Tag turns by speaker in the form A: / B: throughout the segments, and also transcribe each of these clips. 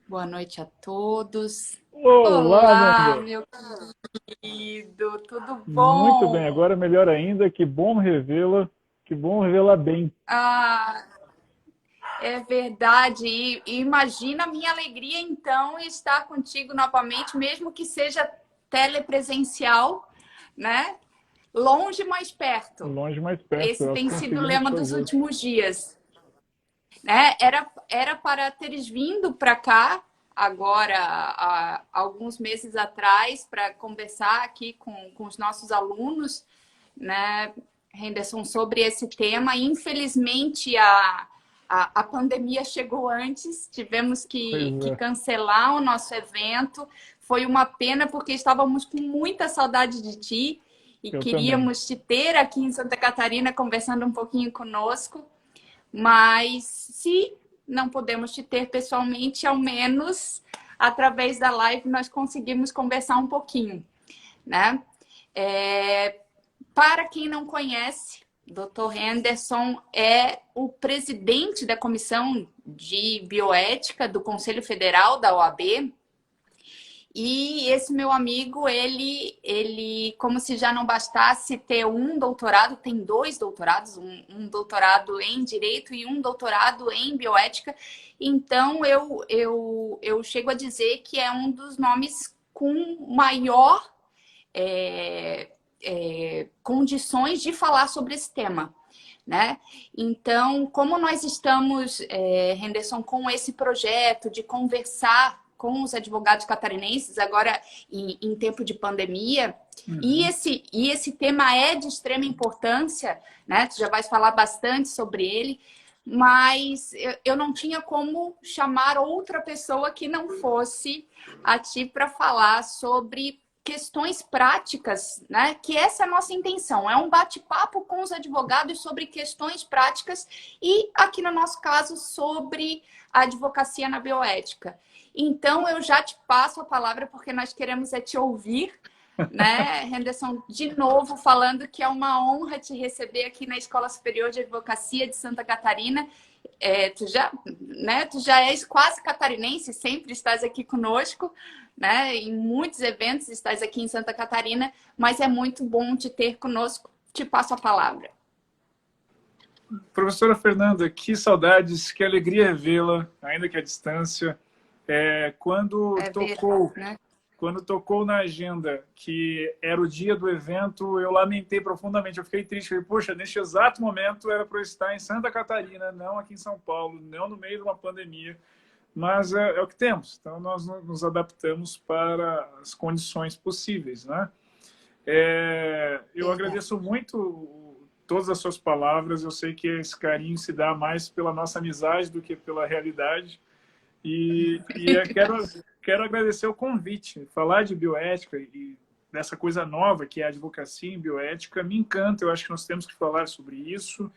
A: Boa noite a todos.
B: Olá,
A: Olá,
B: Nanda.
A: meu querido, tudo
B: Muito bem,
A: bom?
B: agora melhor ainda. Que bom revê-la. Que bom revê-la bem.
A: Ah, é verdade. E imagina a minha alegria, então, estar contigo novamente, mesmo que seja telepresencial, né? Longe, mais perto.
B: Longe, mais perto.
A: Esse
B: É o que
A: tem sido o
B: conseguimos
A: lema dos
B: fazer.
A: últimos dias. Né? Era para teres vindo para cá agora, há alguns meses atrás, para conversar aqui com os nossos alunos, né, Henderson, sobre esse tema. Infelizmente, a pandemia chegou antes, tivemos
B: Pois
A: que
B: é,
A: cancelar o nosso evento. Foi uma pena, porque estávamos com muita saudade de ti e
B: eu também.
A: queríamos te ter aqui em Santa Catarina conversando um pouquinho conosco. Mas se não podemos te ter pessoalmente, ao menos através da live nós conseguimos conversar um pouquinho, né? Para quem não conhece, Dr. Henderson é o presidente da Comissão de Bioética do Conselho Federal da OAB. E esse meu amigo, ele, como se já não bastasse ter um doutorado, tem dois doutorados, um doutorado em Direito e um doutorado em Bioética. Então, eu chego a dizer que é um dos nomes com maior condições de falar sobre esse tema. Né? Então, como nós estamos, Henderson, com esse projeto de conversar com os advogados catarinenses, agora em tempo de pandemia,
B: Uhum.
A: e esse tema é de extrema importância, né? Tu já vais falar bastante sobre ele, mas eu não tinha como chamar outra pessoa que não fosse a ti para falar sobre questões práticas, né? Que essa é a nossa intenção, é um bate-papo com os advogados sobre questões práticas e, aqui no nosso caso, sobre a advocacia na bioética. Então, eu já te passo a palavra porque nós queremos te ouvir, né, Henderson, de novo falando que é uma honra te receber aqui na Escola Superior de Advocacia de Santa Catarina. Tu já és quase catarinense, sempre estás aqui conosco, né? Em muitos eventos estás aqui em Santa Catarina, mas é muito bom te ter conosco. Te passo a palavra.
C: Professora Fernanda, que saudades, que alegria revê-la, ainda que à distância. Quando
A: É verdade,
C: tocou,
A: né?
C: quando tocou na agenda que era o dia do evento, eu lamentei profundamente. Eu fiquei triste. Falei, poxa, neste exato momento era para eu estar em Santa Catarina, não aqui em São Paulo, não no meio de uma pandemia. Mas é o que temos. Então, nós nos adaptamos para as condições possíveis, né? Eu
A: Verdade.
C: agradeço muito todas as suas palavras. Eu sei que esse carinho se dá mais pela nossa amizade do que pela realidade. Quero agradecer o convite. Falar de bioética e dessa coisa nova que é a advocacia em bioética me encanta. Eu acho que nós temos que falar sobre isso.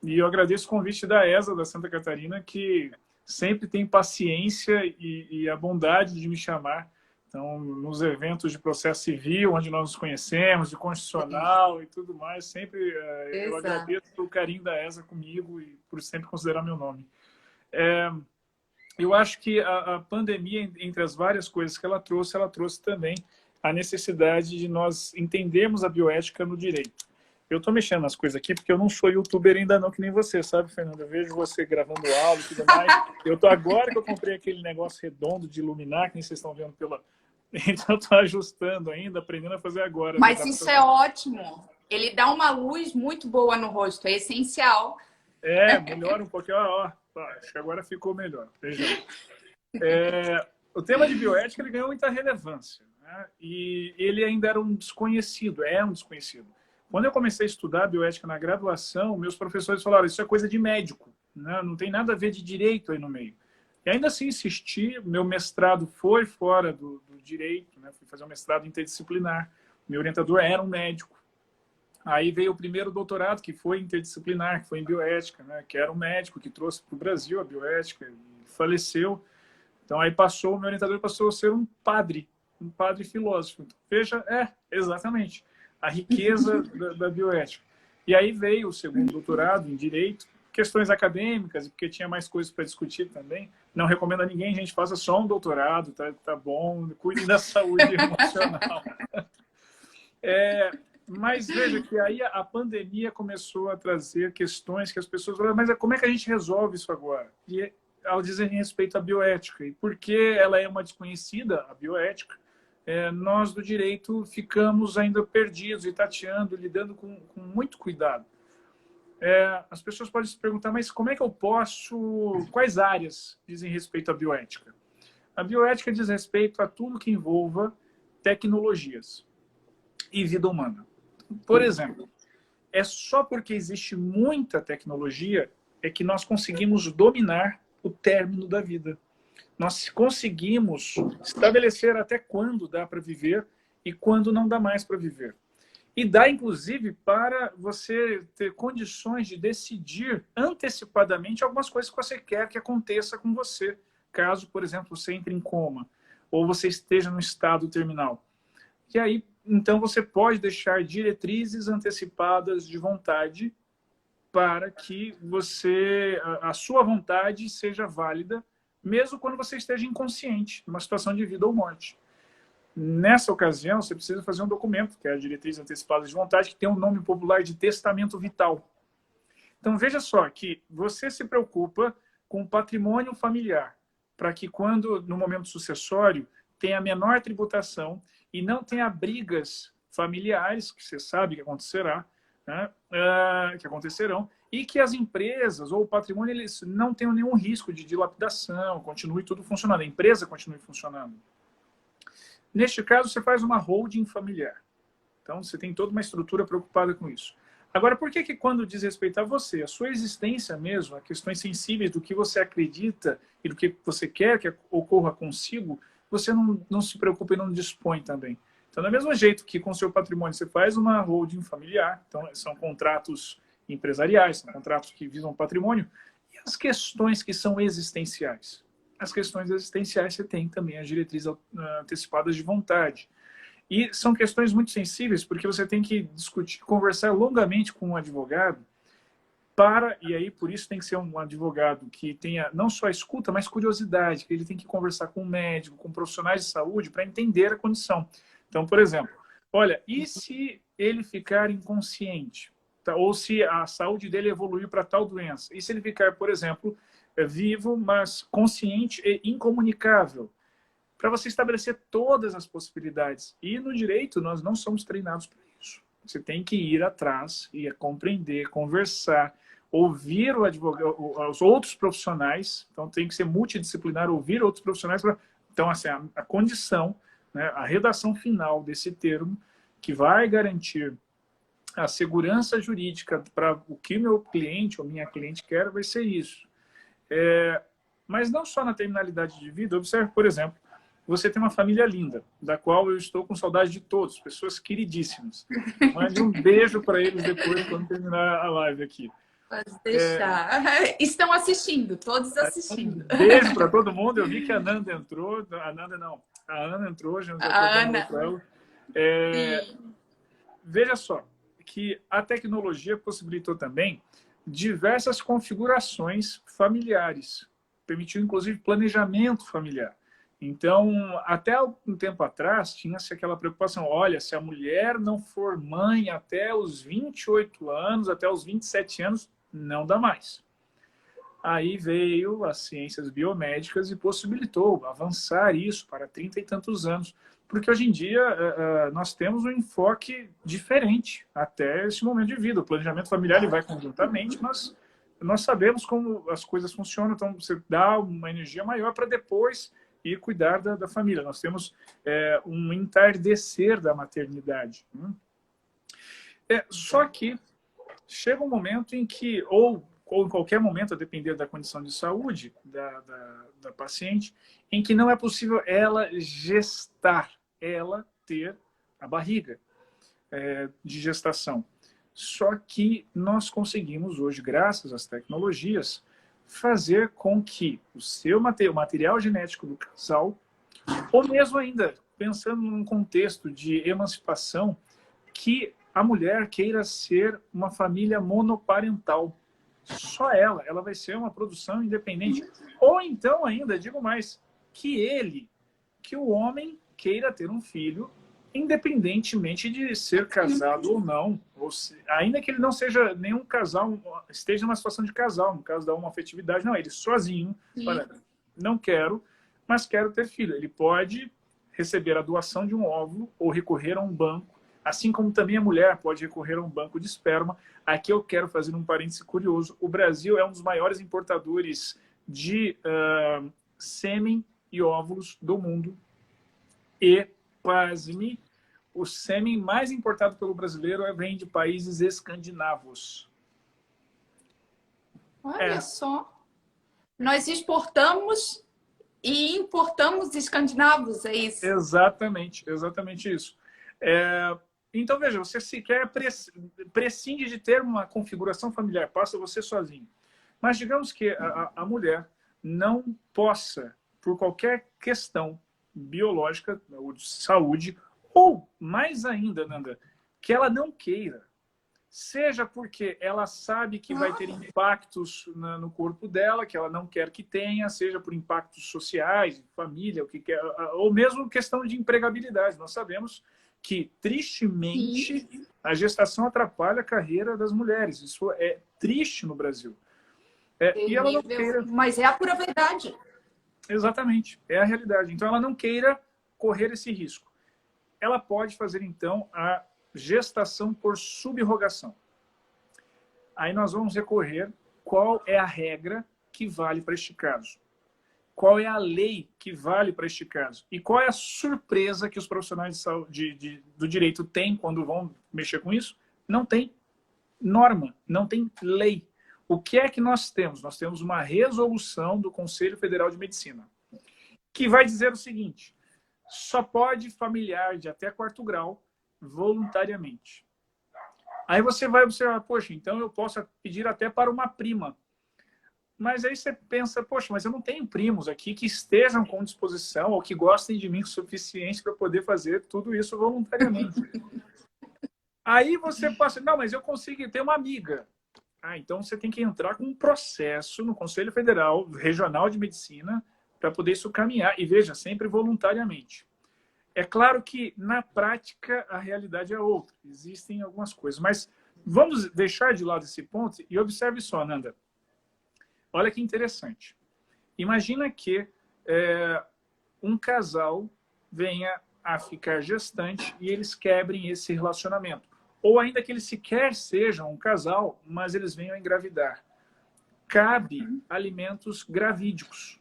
C: E eu agradeço o convite da ESA, da Santa Catarina, que sempre tem paciência e a bondade de me chamar. Então, nos eventos de processo civil, onde nós nos conhecemos, de constitucional e tudo mais, sempre eu
A: Exato.
C: agradeço o carinho da ESA comigo e por sempre considerar meu nome. Eu acho que a pandemia, entre as várias coisas que ela trouxe também a necessidade de nós entendermos a bioética no direito. Eu estou mexendo nas coisas aqui porque eu não sou youtuber ainda não, que nem você, sabe, Fernanda? Eu vejo você gravando aula e tudo mais. Eu tô agora que eu comprei aquele negócio redondo de iluminar, que nem vocês estão vendo pela... Então, eu estou ajustando ainda, aprendendo a fazer agora as
A: Mas isso é
C: adaptações.
A: ótimo. Ele dá uma luz muito boa no rosto, é essencial.
C: Melhora um pouquinho. Acho que agora ficou melhor. Veja bem. O tema de bioética ele ganhou muita relevância, né? E ele ainda era um desconhecido, é um desconhecido. Quando eu comecei a estudar bioética na graduação, meus professores falaram, isso é coisa de médico, né? Não tem nada a ver de direito aí no meio. E ainda assim insisti, meu mestrado foi fora do direito, né? Fui fazer um mestrado interdisciplinar, meu orientador era um médico. Aí veio o primeiro doutorado, que foi interdisciplinar, que foi em bioética, né? Que era um médico que trouxe para o Brasil a bioética e faleceu. Então, aí o meu orientador passou a ser um padre filósofo. Então, veja, exatamente, a riqueza da bioética. E aí veio o segundo doutorado em Direito, questões acadêmicas, porque tinha mais coisas para discutir também, Não recomendo a ninguém, gente, faça só um doutorado, tá bom, cuide da saúde emocional. Mas veja que aí a pandemia começou a trazer questões que as pessoas falaram, mas como é que a gente resolve isso agora? E ao dizer respeito à bioética, e porque ela é uma desconhecida, a bioética, nós do direito ficamos ainda perdidos e tateando, lidando com muito cuidado. As pessoas podem se perguntar, mas como é que eu posso... Quais áreas dizem respeito à bioética? A bioética diz respeito a tudo que envolva tecnologias e vida humana. Por exemplo, é só porque existe muita tecnologia é que nós conseguimos dominar o término da vida. Nós conseguimos estabelecer até quando dá para viver e quando não dá mais para viver. E dá, inclusive, para você ter condições de decidir antecipadamente algumas coisas que você quer que aconteça com você, caso, por exemplo, você entre em coma ou você esteja no estado terminal. E aí, então, você pode deixar diretrizes antecipadas de vontade para que a sua vontade seja válida, mesmo quando você esteja inconsciente, numa situação de vida ou morte. Nessa ocasião, você precisa fazer um documento, que é a diretriz antecipada de vontade, que tem um nome popular de testamento vital. Então, veja só que você se preocupa com o patrimônio familiar, para que quando, no momento sucessório, tenha menor tributação e não tenha brigas familiares, que você sabe que acontecerá, né, que acontecerão, e que as empresas ou o patrimônio eles não tenham nenhum risco de dilapidação, continue tudo funcionando, a empresa continue funcionando. Neste caso, você faz uma holding familiar. Então, você tem toda uma estrutura preocupada com isso. Agora, por que quando diz respeito a você, a sua existência mesmo, a questões sensíveis do que você acredita e do que você quer que ocorra consigo, você não se preocupa e não dispõe também? Então, do mesmo jeito que com o seu patrimônio você faz uma holding familiar, então são contratos empresariais, são contratos que visam patrimônio, e as questões que são existenciais? As questões existenciais você tem também as diretrizes antecipadas de vontade. E são questões muito sensíveis, porque você tem que discutir, conversar longamente com um advogado e aí por isso tem que ser um advogado que tenha não só escuta, mas curiosidade, que ele tem que conversar com um médico, com profissionais de saúde para entender a condição. Então, por exemplo, olha, e se ele ficar inconsciente? Tá? Ou se a saúde dele evoluir para tal doença? E se ele ficar, por exemplo, vivo, mas consciente e incomunicável? Para você estabelecer todas as possibilidades. E no direito, nós não somos treinados para isso. Você tem que ir atrás e compreender, conversar, ouvir o advogado, os outros profissionais. Então, tem que ser multidisciplinar, ouvir outros profissionais. Então, assim, a condição, né, a redação final desse termo, que vai garantir a segurança jurídica para o que meu cliente ou minha cliente quer, vai ser isso. Mas não só na terminalidade de vida. Observe, por exemplo, você tem uma família linda, da qual eu estou com saudade de todos, pessoas queridíssimas. Mande um beijo para eles depois, quando terminar a live aqui.
A: Pode deixar. Estão assistindo, todos assistindo.
C: Um beijo para todo mundo. Eu vi que a Nanda entrou. A Nanda não. A Ana entrou, já
A: a Ana.
C: Veja só, que a tecnologia possibilitou também diversas configurações familiares. Permitiu, inclusive, planejamento familiar. Então, até um tempo atrás, tinha-se aquela preocupação, olha, se a mulher não for mãe até os 28 anos, até os 27 anos, não dá mais. Aí veio as ciências biomédicas e possibilitou avançar isso para 30 e tantos anos, porque hoje em dia nós temos um enfoque diferente até esse momento de vida. O planejamento familiar ele vai conjuntamente, mas nós sabemos como as coisas funcionam, então você dá uma energia maior para depois e cuidar da família. Nós temos um entardecer da maternidade. Só que chega um momento em que, ou em qualquer momento, a depender da condição de saúde da paciente, em que não é possível ela gestar, ela ter a barriga de gestação. Só que nós conseguimos hoje, graças às tecnologias, fazer com que o material genético do casal, ou mesmo ainda, pensando num contexto de emancipação, que a mulher queira ser uma família monoparental. Só ela vai ser uma produção independente. Ou então ainda, digo mais, que o homem queira ter um filho, independentemente de ser casado ou não, ainda que ele não seja nenhum casal, esteja numa situação de casal, no caso da homoafetividade, não, ele sozinho, olha, não quero, mas quero ter filho. Ele pode receber a doação de um óvulo ou recorrer a um banco, assim como também a mulher pode recorrer a um banco de esperma. Aqui eu quero fazer um parêntese curioso. O Brasil é um dos maiores importadores de sêmen e óvulos do mundo. E, pasme, o sêmen mais importado pelo brasileiro vem de países escandinavos.
A: Olha só. Nós exportamos e importamos escandinavos, é isso?
C: Exatamente isso. Então, veja, você sequer prescinde de ter uma configuração familiar, passa você sozinho. Mas digamos que a mulher não possa, por qualquer questão biológica ou de saúde, ou mais ainda, Nanda, que ela não queira, seja porque ela sabe que vai ter impactos no corpo dela, que ela não quer que tenha, seja por impactos sociais, família, o que quer, ou mesmo questão de empregabilidade. Nós sabemos que, tristemente, a gestação atrapalha a carreira das mulheres. Isso é triste no Brasil. E ela não queira...
A: Mas é a pura verdade.
C: Exatamente, é a realidade. Então, ela não queira correr esse risco. Ela pode fazer, então, a gestação por subrogação. Aí nós vamos recorrer qual é a regra que vale para este caso. Qual é a lei que vale para este caso? E qual é a surpresa que os profissionais de saúde, do direito têm quando vão mexer com isso? Não tem norma, não tem lei. O que é que nós temos? Nós temos uma resolução do Conselho Federal de Medicina, que vai dizer o seguinte: só pode familiar de até 4º grau voluntariamente. Aí você vai observar, poxa, então eu posso pedir até para uma prima. Mas aí você pensa, poxa, mas eu não tenho primos aqui que estejam com disposição ou que gostem de mim o suficiente para poder fazer tudo isso voluntariamente. Aí você passa, não, mas eu consigo ter uma amiga. Então você tem que entrar com um processo no Conselho Federal Regional de Medicina para poder isso caminhar. E veja, sempre voluntariamente. É claro que, na prática, a realidade é outra. Existem algumas coisas. Mas vamos deixar de lado esse ponto e observe só, Nanda. Olha que interessante. Imagina que um casal venha a ficar gestante e eles quebrem esse relacionamento. Ou ainda que eles sequer sejam um casal, mas eles venham a engravidar. Cabe alimentos gravídicos.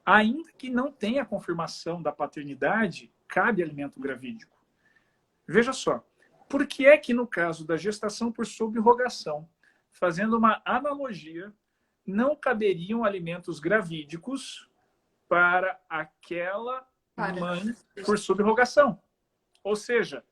C: Ainda que não tenha confirmação da paternidade, cabe alimento gravídico. Veja só, por que é que no caso da gestação por subrogação, fazendo uma analogia, não caberiam alimentos gravídicos para aquela mãe por subrogação? Ou seja,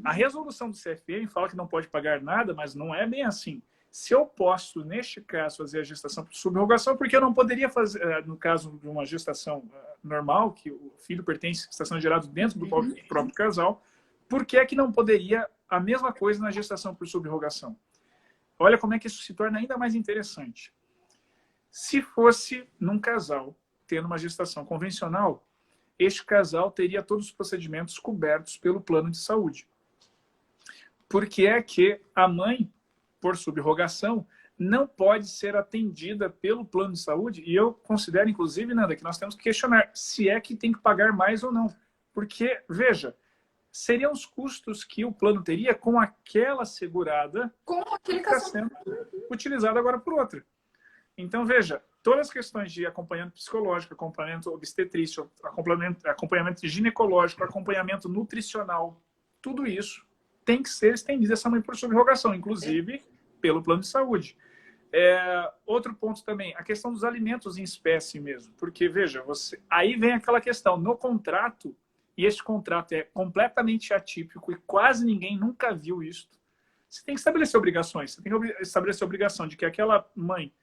C: a resolução do CFM fala que não pode pagar nada, mas não é bem assim. Se eu posso, neste caso, fazer a gestação por subrogação, porque eu não poderia fazer, no caso de uma gestação normal, que o filho pertence à gestação gerada dentro do próprio casal, por que é que não poderia a mesma coisa na gestação por subrogação? Olha como é que isso se torna ainda mais interessante. Se fosse num casal tendo uma gestação convencional, este casal teria todos os procedimentos cobertos pelo plano de saúde. Por que é que a mãe, por subrogação, não pode ser atendida pelo plano de saúde? E eu considero, inclusive, Nanda, que nós temos que questionar se é que tem que pagar mais ou não. Porque, veja, seriam os custos que o plano teria com aquela segurada que está sendo utilizada agora por outra. Então, veja, todas as questões de acompanhamento psicológico, acompanhamento obstetrício, acompanhamento ginecológico, acompanhamento nutricional, tudo isso tem que ser estendido essa mãe por subrogação, inclusive pelo plano de saúde. Outro ponto também, a questão dos alimentos em espécie mesmo. Porque, veja, aí vem aquela questão, no contrato, e este contrato é completamente atípico e quase ninguém nunca viu isso, você tem que estabelecer obrigações. Você tem que estabelecer a obrigação de que aquela mãe,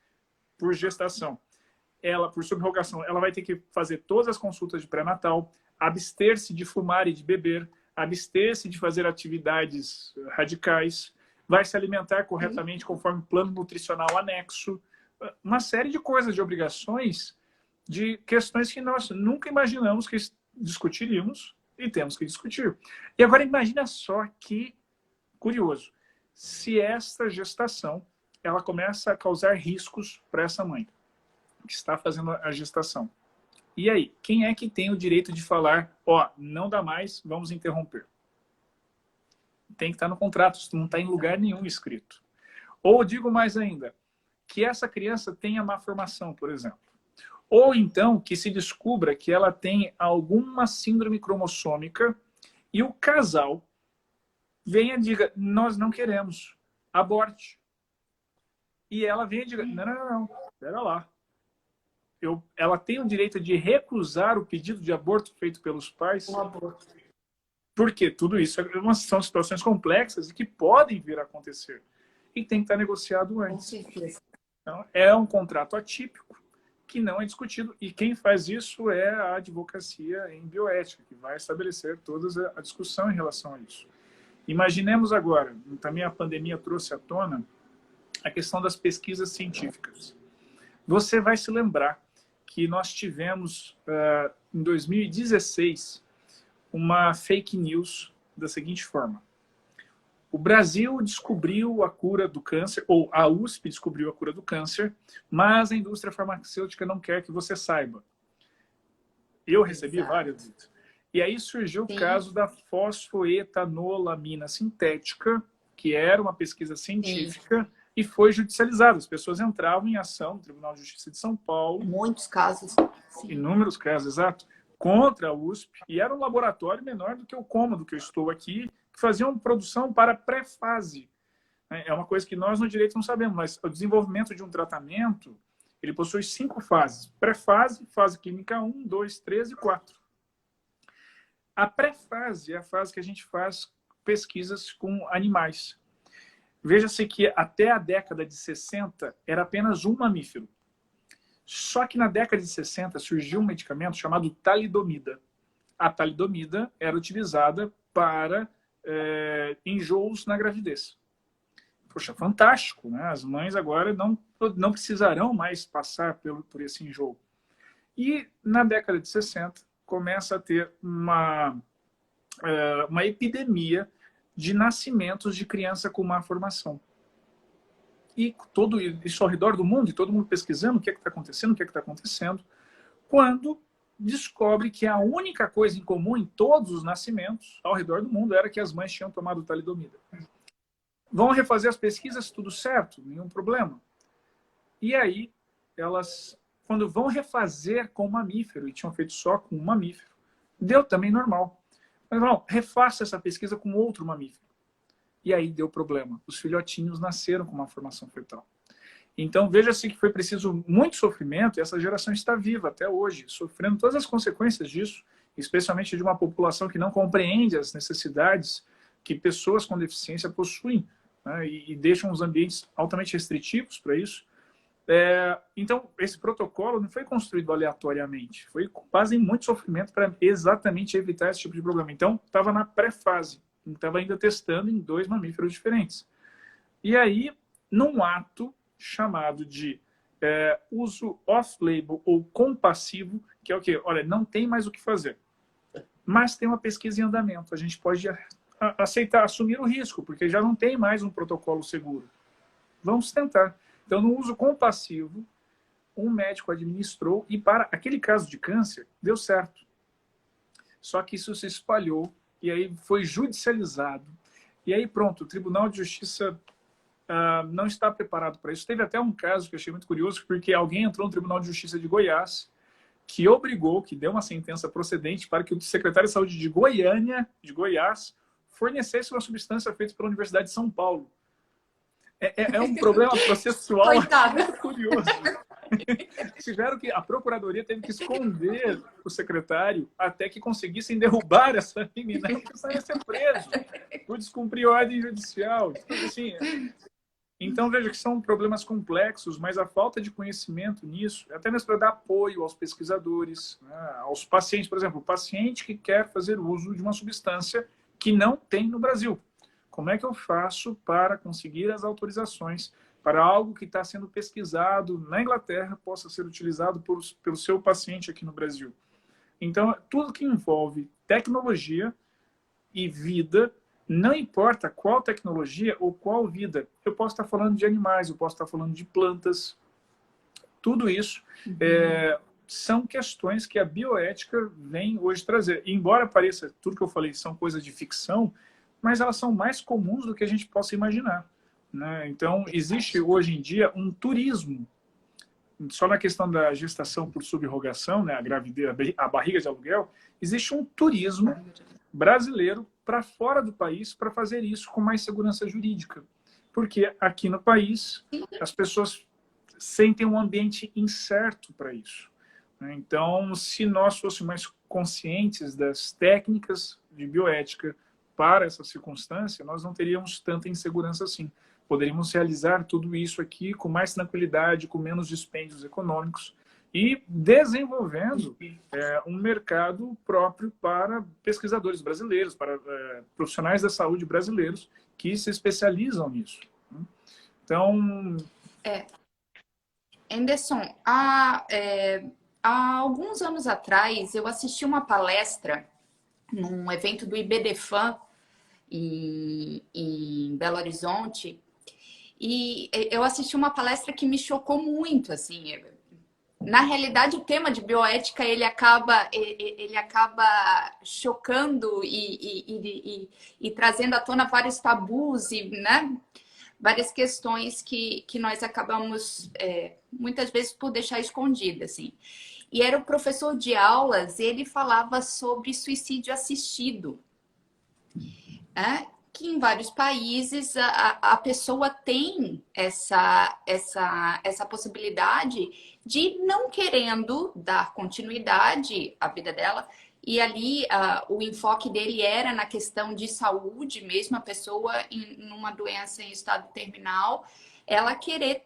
C: por gestação, ela, por subrogação, ela vai ter que fazer todas as consultas de pré-natal, abster-se de fumar e de beber, abster-se de fazer atividades radicais, vai se alimentar corretamente conforme o plano nutricional anexo. Uma série de coisas, de obrigações, de questões que nós nunca imaginamos que discutiríamos e temos que discutir. E agora imagina só que curioso, se esta gestação ela começa a causar riscos para essa mãe que está fazendo a gestação. E aí, quem é que tem o direito de falar, ó, não dá mais, vamos interromper? Tem que estar no contrato, isso não está em lugar nenhum escrito. Ou digo mais ainda, que essa criança tenha má formação, por exemplo. Ou então que se descubra que ela tem alguma síndrome cromossômica e o casal venha e diga, nós não queremos, aborte. E ela venha e diga, não, espera lá. Ela tem o direito de recusar o pedido de aborto feito pelos pais.
A: Um aborto.
C: Porque tudo isso são situações complexas e que podem vir a acontecer. E tem que estar negociado antes. Então, é um contrato atípico que não é discutido. E quem faz isso é a advocacia em bioética, que vai estabelecer toda a discussão em relação a isso. Imaginemos agora, também a pandemia trouxe à tona a questão das pesquisas científicas. Você vai se lembrar que nós tivemos, em 2016, uma fake news da seguinte forma. O Brasil descobriu a cura do câncer, ou a USP descobriu a cura do câncer, mas a indústria farmacêutica não quer que você saiba. Eu recebi várias. E aí surgiu o caso da fosfoetanolamina sintética, que era uma pesquisa científica, e foi judicializada. As pessoas entravam em ação no Tribunal de Justiça de São Paulo.
A: Muitos casos. Sim.
C: Inúmeros casos, exato. Contra a USP. E era um laboratório menor do que o cômodo que eu estou aqui, que faziam produção para pré-fase. É uma coisa que nós no direito não sabemos, mas o desenvolvimento de um tratamento, ele possui 5 fases. Pré-fase, fase clínica 1, 2, 3 e 4. A pré-fase é a fase que a gente faz pesquisas com animais. Veja-se que até a década de 60 era apenas um mamífero. Só que na década de 60 surgiu um medicamento chamado talidomida. A talidomida era utilizada para enjoos na gravidez. Poxa, fantástico, né? As mães agora não precisarão mais passar por esse enjoo. E na década de 60 começa a ter uma epidemia de nascimentos de criança com má formação. E todo isso ao redor do mundo, e todo mundo pesquisando o que é que está acontecendo, o que é que está acontecendo, quando descobre que a única coisa em comum em todos os nascimentos ao redor do mundo era que as mães tinham tomado talidomida. Vão refazer as pesquisas, tudo certo, nenhum problema. E aí, elas, quando vão refazer com mamífero, e tinham feito só com um mamífero, deu também normal. Mas não, refaça essa pesquisa com outro mamífero. E aí deu problema. Os filhotinhos nasceram com uma formação fetal. Então, veja-se que foi preciso muito sofrimento e essa geração está viva até hoje, sofrendo todas as consequências disso, especialmente de uma população que não compreende as necessidades que pessoas com deficiência possuem, né, e deixam os ambientes altamente restritivos para isso. Então, esse protocolo não foi construído aleatoriamente, foi com base em muito sofrimento para exatamente evitar esse tipo de problema. Então, estava na pré-fase, estava ainda testando em 2 mamíferos diferentes. E aí, num ato chamado de uso off-label ou compassivo, que é o quê? Olha, não tem mais o que fazer, mas tem uma pesquisa em andamento, a gente pode aceitar, assumir o risco, porque já não tem mais um protocolo seguro. Vamos tentar. Então, no uso compassivo, um médico administrou e para aquele caso de câncer, deu certo. Só que isso se espalhou e aí foi judicializado. E aí pronto, o Tribunal de Justiça não está preparado para isso. Teve até um caso que eu achei muito curioso, porque alguém entrou no Tribunal de Justiça de Goiás, que obrigou, que deu uma sentença procedente para que o secretário de Saúde de Goiânia, de Goiás, fornecesse uma substância feita pela Universidade de São Paulo. É um problema processual muito curioso. A Procuradoria teve que esconder o secretário até que conseguissem derrubar essa menina, porque senão ia ser preso por descumprir ordem judicial. Então, veja que são problemas complexos, mas a falta de conhecimento nisso, até mesmo para dar apoio aos pesquisadores, né, aos pacientes. Por exemplo, o paciente que quer fazer uso de uma substância que não tem no Brasil. Como é que eu faço para conseguir as autorizações para algo que está sendo pesquisado na Inglaterra possa ser utilizado pelo seu paciente aqui no Brasil? Então, tudo que envolve tecnologia e vida, não importa qual tecnologia ou qual vida. Eu posso estar falando de animais, eu posso estar falando de plantas. Tudo isso são questões que a bioética vem hoje trazer. Embora pareça, tudo que eu falei são coisas de ficção, mas elas são mais comuns do que a gente possa imaginar, né? Então, existe hoje em dia um turismo. Só na questão da gestação por subrogação, né, a gravidez, a barriga de aluguel, existe um turismo brasileiro para fora do país para fazer isso com mais segurança jurídica. Porque aqui no país as pessoas sentem um ambiente incerto para isso. Então, se nós fôssemos mais conscientes das técnicas de bioética para essa circunstância, nós não teríamos tanta insegurança assim. Poderíamos realizar tudo isso aqui com mais tranquilidade, com menos dispêndios econômicos e desenvolvendo um mercado próprio para pesquisadores brasileiros, para profissionais da saúde brasileiros que se especializam nisso. Então...
A: Anderson, há alguns anos atrás eu assisti uma palestra num evento do IBDFAN em Belo Horizonte. E eu assisti uma palestra que me chocou muito, assim. Na realidade, o tema de bioética, ele acaba chocando e trazendo à tona vários tabus e, né, várias questões que nós acabamos, muitas vezes, por deixar escondidas, assim. E era o professor de aulas, ele falava sobre suicídio assistido, que em vários países a pessoa tem essa possibilidade de, não querendo dar continuidade à vida dela, e ali o enfoque dele era na questão de saúde mesmo, a pessoa numa doença em estado terminal, ela querer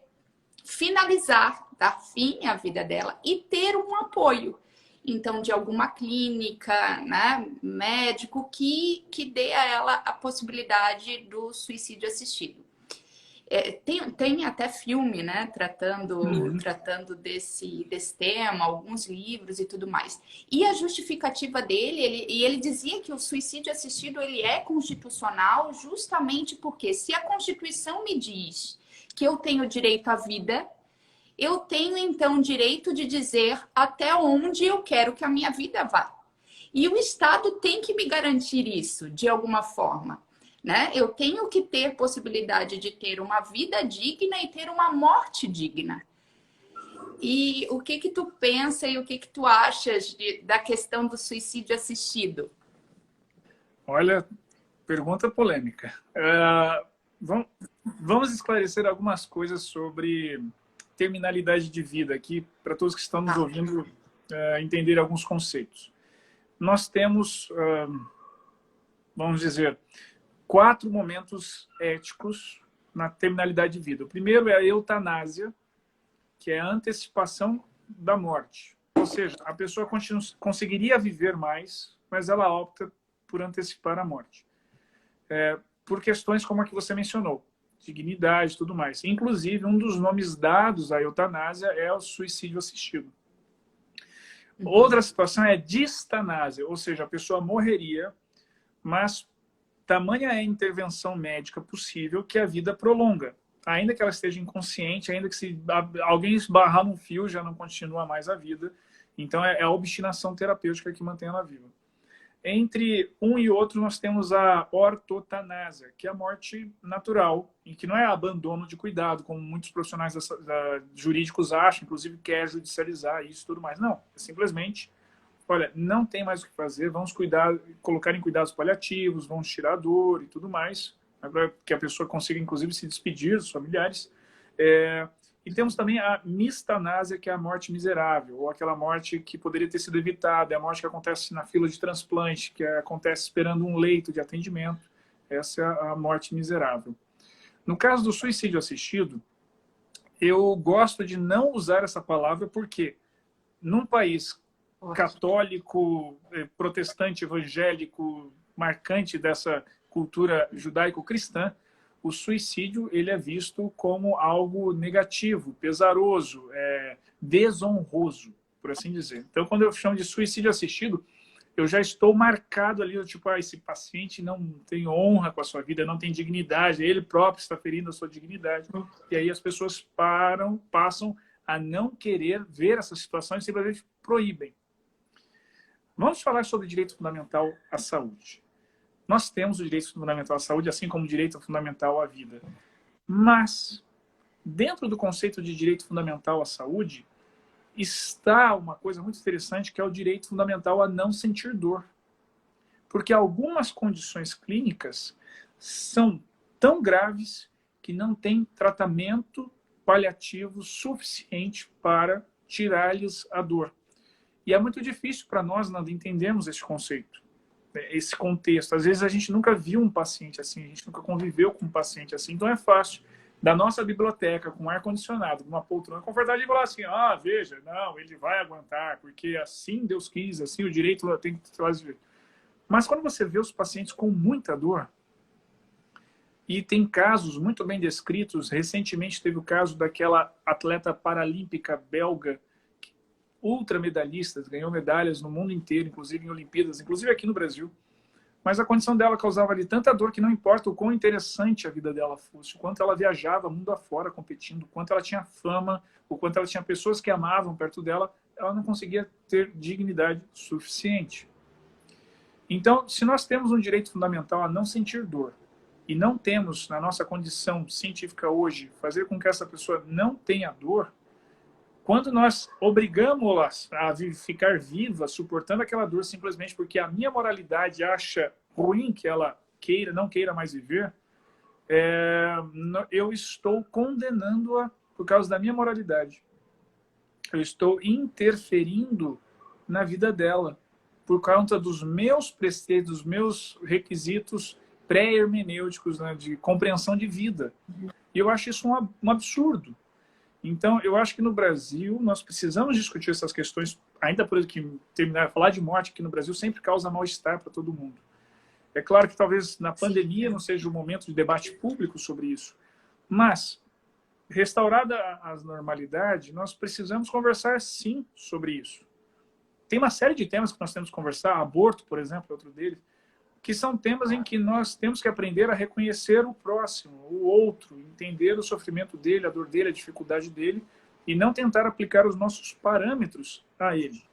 A: finalizar, dar fim à vida dela e ter um apoio. Então, de alguma clínica, né, médico, que dê a ela a possibilidade do suicídio assistido. Tem até filme, né, tratando desse tema, alguns livros e tudo mais. E a justificativa dele, ele dizia que o suicídio assistido ele é constitucional justamente porque se a Constituição me diz que eu tenho direito à vida, eu tenho, então, direito de dizer até onde eu quero que a minha vida vá. E o Estado tem que me garantir isso, de alguma forma, né? Eu tenho que ter possibilidade de ter uma vida digna e ter uma morte digna. E o que tu pensa e o que tu achas da questão do suicídio assistido?
C: Olha, pergunta polêmica. Vamos esclarecer algumas coisas sobre terminalidade de vida aqui, para todos que estão nos ouvindo entender alguns conceitos. Nós temos, vamos dizer, 4 momentos éticos na terminalidade de vida. O primeiro é a eutanásia, que é a antecipação da morte. Ou seja, a pessoa conseguiria viver mais, mas ela opta por antecipar a morte. Por questões como a que você mencionou, dignidade e tudo mais. Inclusive, um dos nomes dados à eutanásia é o suicídio assistido. Outra situação é distanásia, ou seja, a pessoa morreria, mas tamanha é a intervenção médica possível que a vida prolonga. Ainda que ela esteja inconsciente, ainda que se alguém esbarrar num fio, já não continua mais a vida. Então, é a obstinação terapêutica que mantém ela viva. Entre um e outro, nós temos a ortotanásia, que é a morte natural, em que não é abandono de cuidado, como muitos profissionais jurídicos acham, inclusive quer judicializar isso e tudo mais. Não, é simplesmente, olha, não tem mais o que fazer, vamos colocar em cuidados paliativos, vamos tirar a dor e tudo mais, para que a pessoa consiga, inclusive, se despedir dos familiares. E temos também a mistanásia, que é a morte miserável, ou aquela morte que poderia ter sido evitada, é a morte que acontece na fila de transplante, que acontece esperando um leito de atendimento. Essa é a morte miserável. No caso do suicídio assistido, eu gosto de não usar essa palavra porque num país católico, protestante, evangélico, marcante cultura judaico-cristã, o suicídio ele é visto como algo negativo, pesaroso, desonroso, por assim dizer. Então, quando eu chamo de suicídio assistido, eu já estou marcado ali, tipo, esse paciente não tem honra com a sua vida, não tem dignidade, ele próprio está ferindo a sua dignidade. E aí as pessoas passam a não querer ver essa situação e simplesmente proíbem. Vamos falar sobre direito fundamental à saúde. Nós temos o direito fundamental à saúde, assim como o direito fundamental à vida. Mas, dentro do conceito de direito fundamental à saúde, está uma coisa muito interessante, que é o direito fundamental a não sentir dor. Porque algumas condições clínicas são tão graves que não tem tratamento paliativo suficiente para tirar-lhes a dor. E é muito difícil para nós entendermos esse conceito, esse contexto. Às vezes a gente nunca viu um paciente assim, a gente nunca conviveu com um paciente assim, então é fácil da nossa biblioteca, com ar-condicionado, com uma poltrona confortável, e falar assim, veja, não, ele vai aguentar, porque assim Deus quis, assim o direito tem que fazer. Mas quando você vê os pacientes com muita dor, e tem casos muito bem descritos, recentemente teve o caso daquela atleta paralímpica belga, ultramedalhista, ganhou medalhas no mundo inteiro, inclusive em Olimpíadas, inclusive aqui no Brasil. Mas a condição dela causava ali tanta dor que não importa o quão interessante a vida dela fosse, o quanto ela viajava mundo afora competindo, o quanto ela tinha fama, o quanto ela tinha pessoas que amavam perto dela, ela não conseguia ter dignidade suficiente. Então, se nós temos um direito fundamental a não sentir dor, e não temos, na nossa condição científica hoje, fazer com que essa pessoa não tenha dor, quando nós obrigamos-la a ficar viva, suportando aquela dor simplesmente porque a minha moralidade acha ruim que ela não queira mais viver, eu estou condenando-a por causa da minha moralidade. Eu estou interferindo na vida dela por conta dos meus preceitos, dos meus requisitos pré-hermenêuticos, né, de compreensão de vida. E eu acho isso um absurdo. Então, eu acho que no Brasil nós precisamos discutir essas questões, ainda por que falar de morte aqui no Brasil sempre causa mal-estar para todo mundo. É claro que talvez na pandemia não seja o momento de debate público sobre isso, mas, restaurada a normalidade, nós precisamos conversar sim sobre isso. Tem uma série de temas que nós temos que conversar, aborto, por exemplo, é outro deles, que são temas em que nós temos que aprender a reconhecer o próximo, o outro, entender o sofrimento dele, a dor dele, a dificuldade dele, e não tentar aplicar os nossos parâmetros a ele.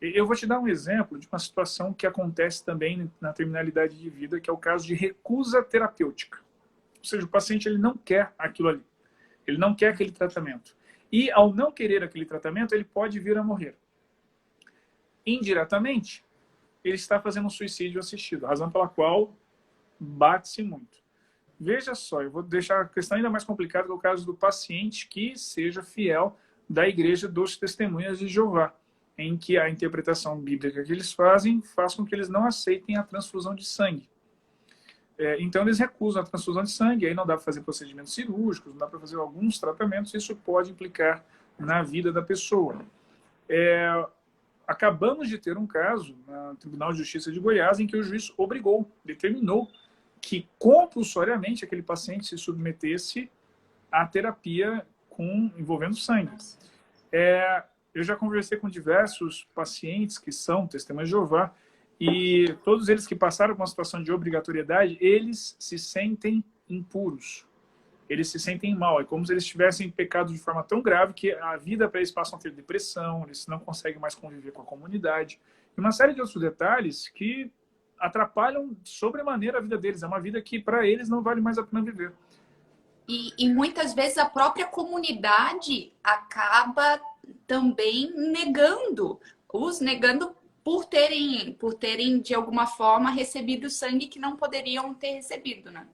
C: Eu vou te dar um exemplo de uma situação que acontece também na terminalidade de vida, que é o caso de recusa terapêutica. Ou seja, o paciente ele não quer aquilo ali, ele não quer aquele tratamento. E ao não querer aquele tratamento, ele pode vir a morrer. Indiretamente, ele está fazendo um suicídio assistido, a razão pela qual bate-se muito. Veja só, eu vou deixar a questão ainda mais complicada, que é o caso do paciente que seja fiel da Igreja dos Testemunhas de Jeová, em que a interpretação bíblica que eles fazem faz com que eles não aceitem a transfusão de sangue. Então eles recusam a transfusão de sangue, aí não dá para fazer procedimentos cirúrgicos, não dá para fazer alguns tratamentos, isso pode implicar na vida da pessoa. Acabamos de ter um caso no Tribunal de Justiça de Goiás em que o juiz determinou que compulsoriamente aquele paciente se submetesse à terapia envolvendo sangue. Eu já conversei com diversos pacientes que são testemunhas de Jeová e todos eles que passaram por uma situação de obrigatoriedade, eles se sentem impuros. Eles se sentem mal, é como se eles tivessem pecado de forma tão grave que a vida para eles passam a ter depressão, eles não conseguem mais conviver com a comunidade, e uma série de outros detalhes que atrapalham sobremaneira a vida deles. É uma vida que para eles não vale mais a pena viver.
A: E muitas vezes a própria comunidade acaba também negando por terem de alguma forma recebido sangue que não poderiam ter recebido, né?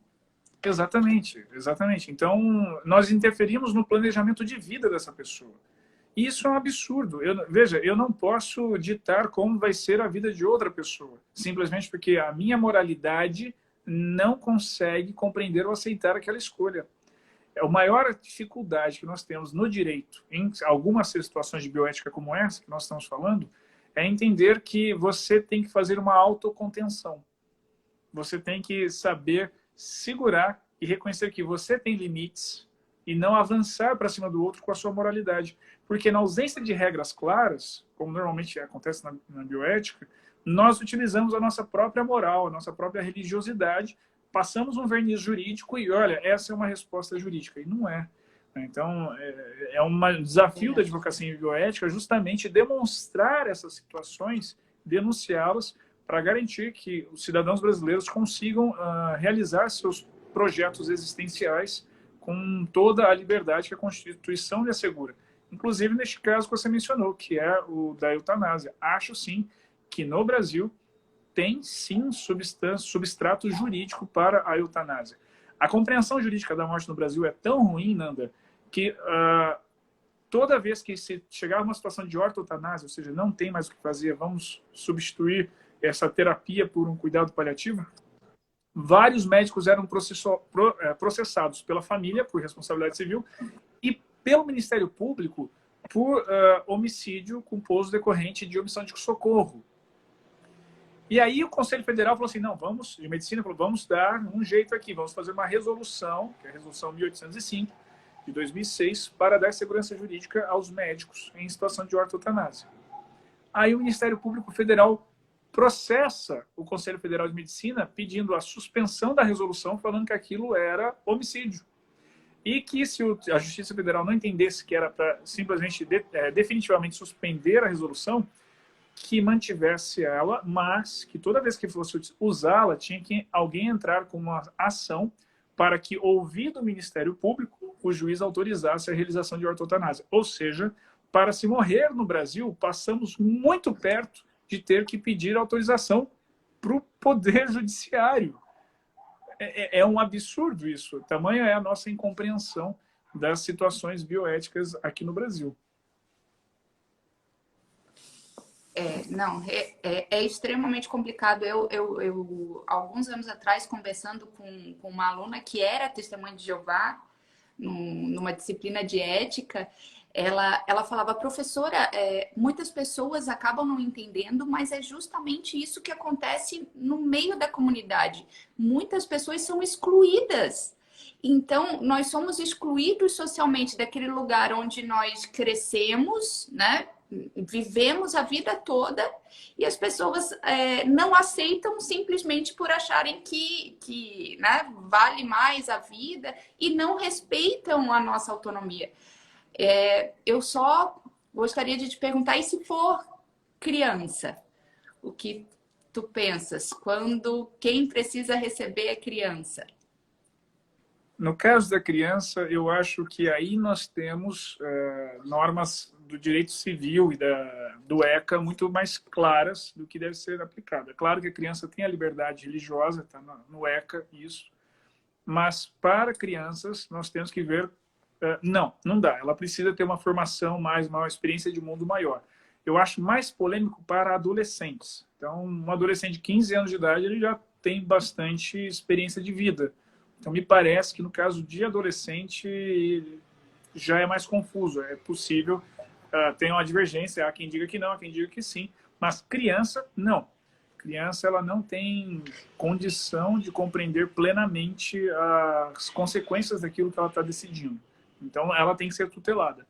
C: Exatamente, exatamente. Então, nós interferimos no planejamento de vida dessa pessoa. E isso é um absurdo. Veja, eu não posso ditar como vai ser a vida de outra pessoa, simplesmente porque a minha moralidade não consegue compreender ou aceitar aquela escolha. A maior dificuldade que nós temos no direito, em algumas situações de bioética como essa que nós estamos falando, é entender que você tem que fazer uma autocontenção. você tem que saber segurar e reconhecer que você tem limites e não avançar para cima do outro com a sua moralidade. Porque na ausência de regras claras, como normalmente acontece na bioética, nós utilizamos a nossa própria moral, a nossa própria religiosidade, passamos um verniz jurídico e, olha, essa é uma resposta jurídica. E não é. Então, é um desafio da advocacia em bioética justamente demonstrar essas situações, denunciá-las, para garantir que os cidadãos brasileiros consigam realizar seus projetos existenciais com toda a liberdade que a Constituição lhe assegura. Inclusive, neste caso que você mencionou, que é o da eutanásia. Acho, sim, que no Brasil tem, sim, substrato jurídico para a eutanásia. A compreensão jurídica da morte no Brasil é tão ruim, Nanda, que toda vez que se chegar a uma situação de ortoeutanásia, ou seja, não tem mais o que fazer, vamos substituir essa terapia por um cuidado paliativo, vários médicos eram processados pela família por responsabilidade civil e pelo Ministério Público por homicídio culposo decorrente de omissão de socorro. E aí o Conselho Federal falou assim, não, de medicina, falou, vamos dar um jeito aqui, vamos fazer uma resolução, que é a resolução 1805, de 2006, para dar segurança jurídica aos médicos em situação de ortoeutanásia. Aí o Ministério Público Federal processa o Conselho Federal de Medicina pedindo a suspensão da resolução, falando que aquilo era homicídio. E que se a Justiça Federal não entendesse que era para simplesmente definitivamente suspender a resolução, que mantivesse ela, mas que toda vez que fosse usá-la, tinha que alguém entrar com uma ação para que, ouvido o Ministério Público, o juiz autorizasse a realização de ortoeutanásia. Ou seja, para se morrer no Brasil, passamos muito perto de ter que pedir autorização para o Poder Judiciário. É um absurdo isso. Tamanha é a nossa incompreensão das situações bioéticas aqui no Brasil.
A: É extremamente complicado. Eu, alguns anos atrás, conversando com uma aluna que era testemunha de Jeová, numa disciplina de ética, ela falava, professora, muitas pessoas acabam não entendendo, mas é justamente isso que acontece no meio da comunidade. Muitas pessoas são excluídas. Então, nós somos excluídos socialmente daquele lugar onde nós crescemos, né? Vivemos a vida toda e as pessoas não aceitam simplesmente por acharem que né, vale mais a vida e não respeitam a nossa autonomia. Eu só gostaria de te perguntar, e se for criança, o que tu pensas quando quem precisa receber é criança?
C: No caso da criança, eu acho que aí nós temos normas do direito civil e do ECA muito mais claras do que deve ser aplicado. É claro que a criança tem a liberdade religiosa, está no ECA isso, mas para crianças nós temos que ver, não dá. Ela precisa ter uma formação uma experiência de mundo maior. Eu acho mais polêmico para adolescentes. Então, um adolescente de 15 anos de idade, ele já tem bastante experiência de vida. Então, me parece que no caso de adolescente já é mais confuso. É possível, tem uma divergência, há quem diga que não, há quem diga que sim, mas criança, não. Criança, ela não tem condição de compreender plenamente as consequências daquilo que ela está decidindo. Então, ela tem que ser tutelada.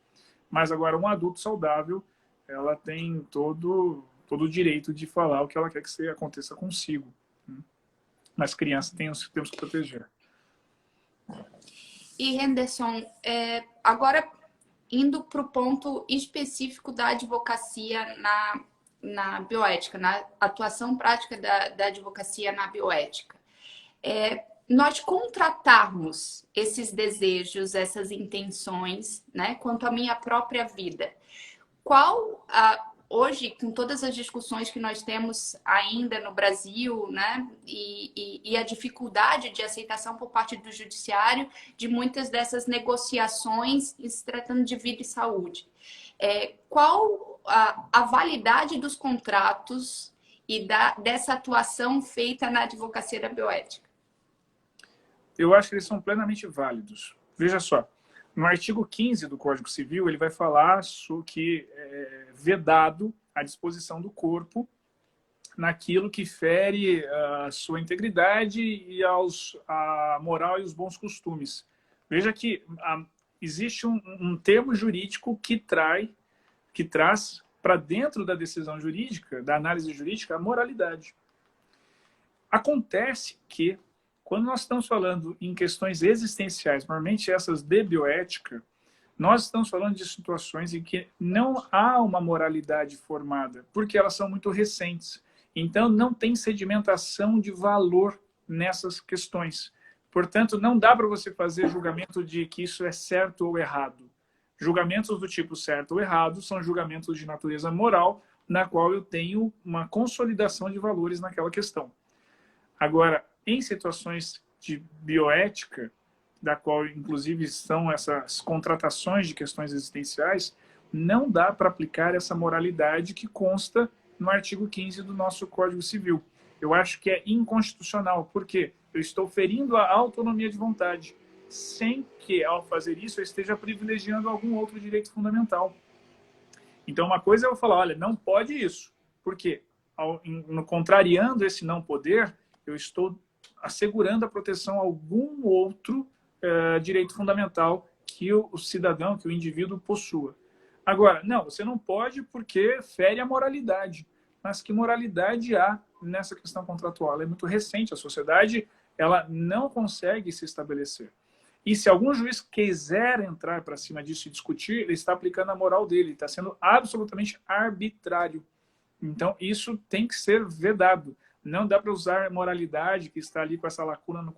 C: Mas agora, um adulto saudável, ela tem todo o direito de falar o que ela quer que aconteça consigo. Mas criança temos que proteger.
A: E, Henderson, agora indo para o ponto específico da advocacia na bioética, na atuação prática da advocacia na bioética. Nós contratarmos esses desejos, essas intenções, né, quanto à minha própria vida. Hoje, com todas as discussões que nós temos ainda no Brasil, né, e a dificuldade de aceitação por parte do judiciário de muitas dessas negociações se tratando de vida e saúde. Qual a validade dos contratos e dessa atuação feita na advocacia da bioética?
C: Eu acho que eles são plenamente válidos. Veja só, no artigo 15 do Código Civil, ele vai falar que é vedado a disposição do corpo naquilo que fere a sua integridade e a moral e os bons costumes. Veja que existe um termo jurídico que traz para dentro da decisão jurídica, da análise jurídica, a moralidade. Acontece que, quando nós estamos falando em questões existenciais, normalmente essas de bioética, nós estamos falando de situações em que não há uma moralidade formada, porque elas são muito recentes. Então, não tem sedimentação de valor nessas questões. Portanto, não dá para você fazer julgamento de que isso é certo ou errado. Julgamentos do tipo certo ou errado são julgamentos de natureza moral, na qual eu tenho uma consolidação de valores naquela questão. Agora, em situações de bioética, da qual inclusive são essas contratações de questões existenciais, não dá para aplicar essa moralidade que consta no artigo 15 do nosso Código Civil. Eu acho que é inconstitucional, porque eu estou ferindo a autonomia de vontade, sem que, ao fazer isso, eu esteja privilegiando algum outro direito fundamental. Então, uma coisa é eu falar, olha, não pode isso. Por quê? Contrariando esse não poder, eu estou assegurando a proteção a algum outro direito fundamental que o cidadão, que o indivíduo possua. Agora, não, você não pode porque fere a moralidade. Mas que moralidade há nessa questão contratual? Ela é muito recente, a sociedade ela não consegue se estabelecer. E se algum juiz quiser entrar para cima disso e discutir, ele está aplicando a moral dele, está sendo absolutamente arbitrário. Então, isso tem que ser vedado. Não dá para usar a moralidade que está ali com essa lacuna no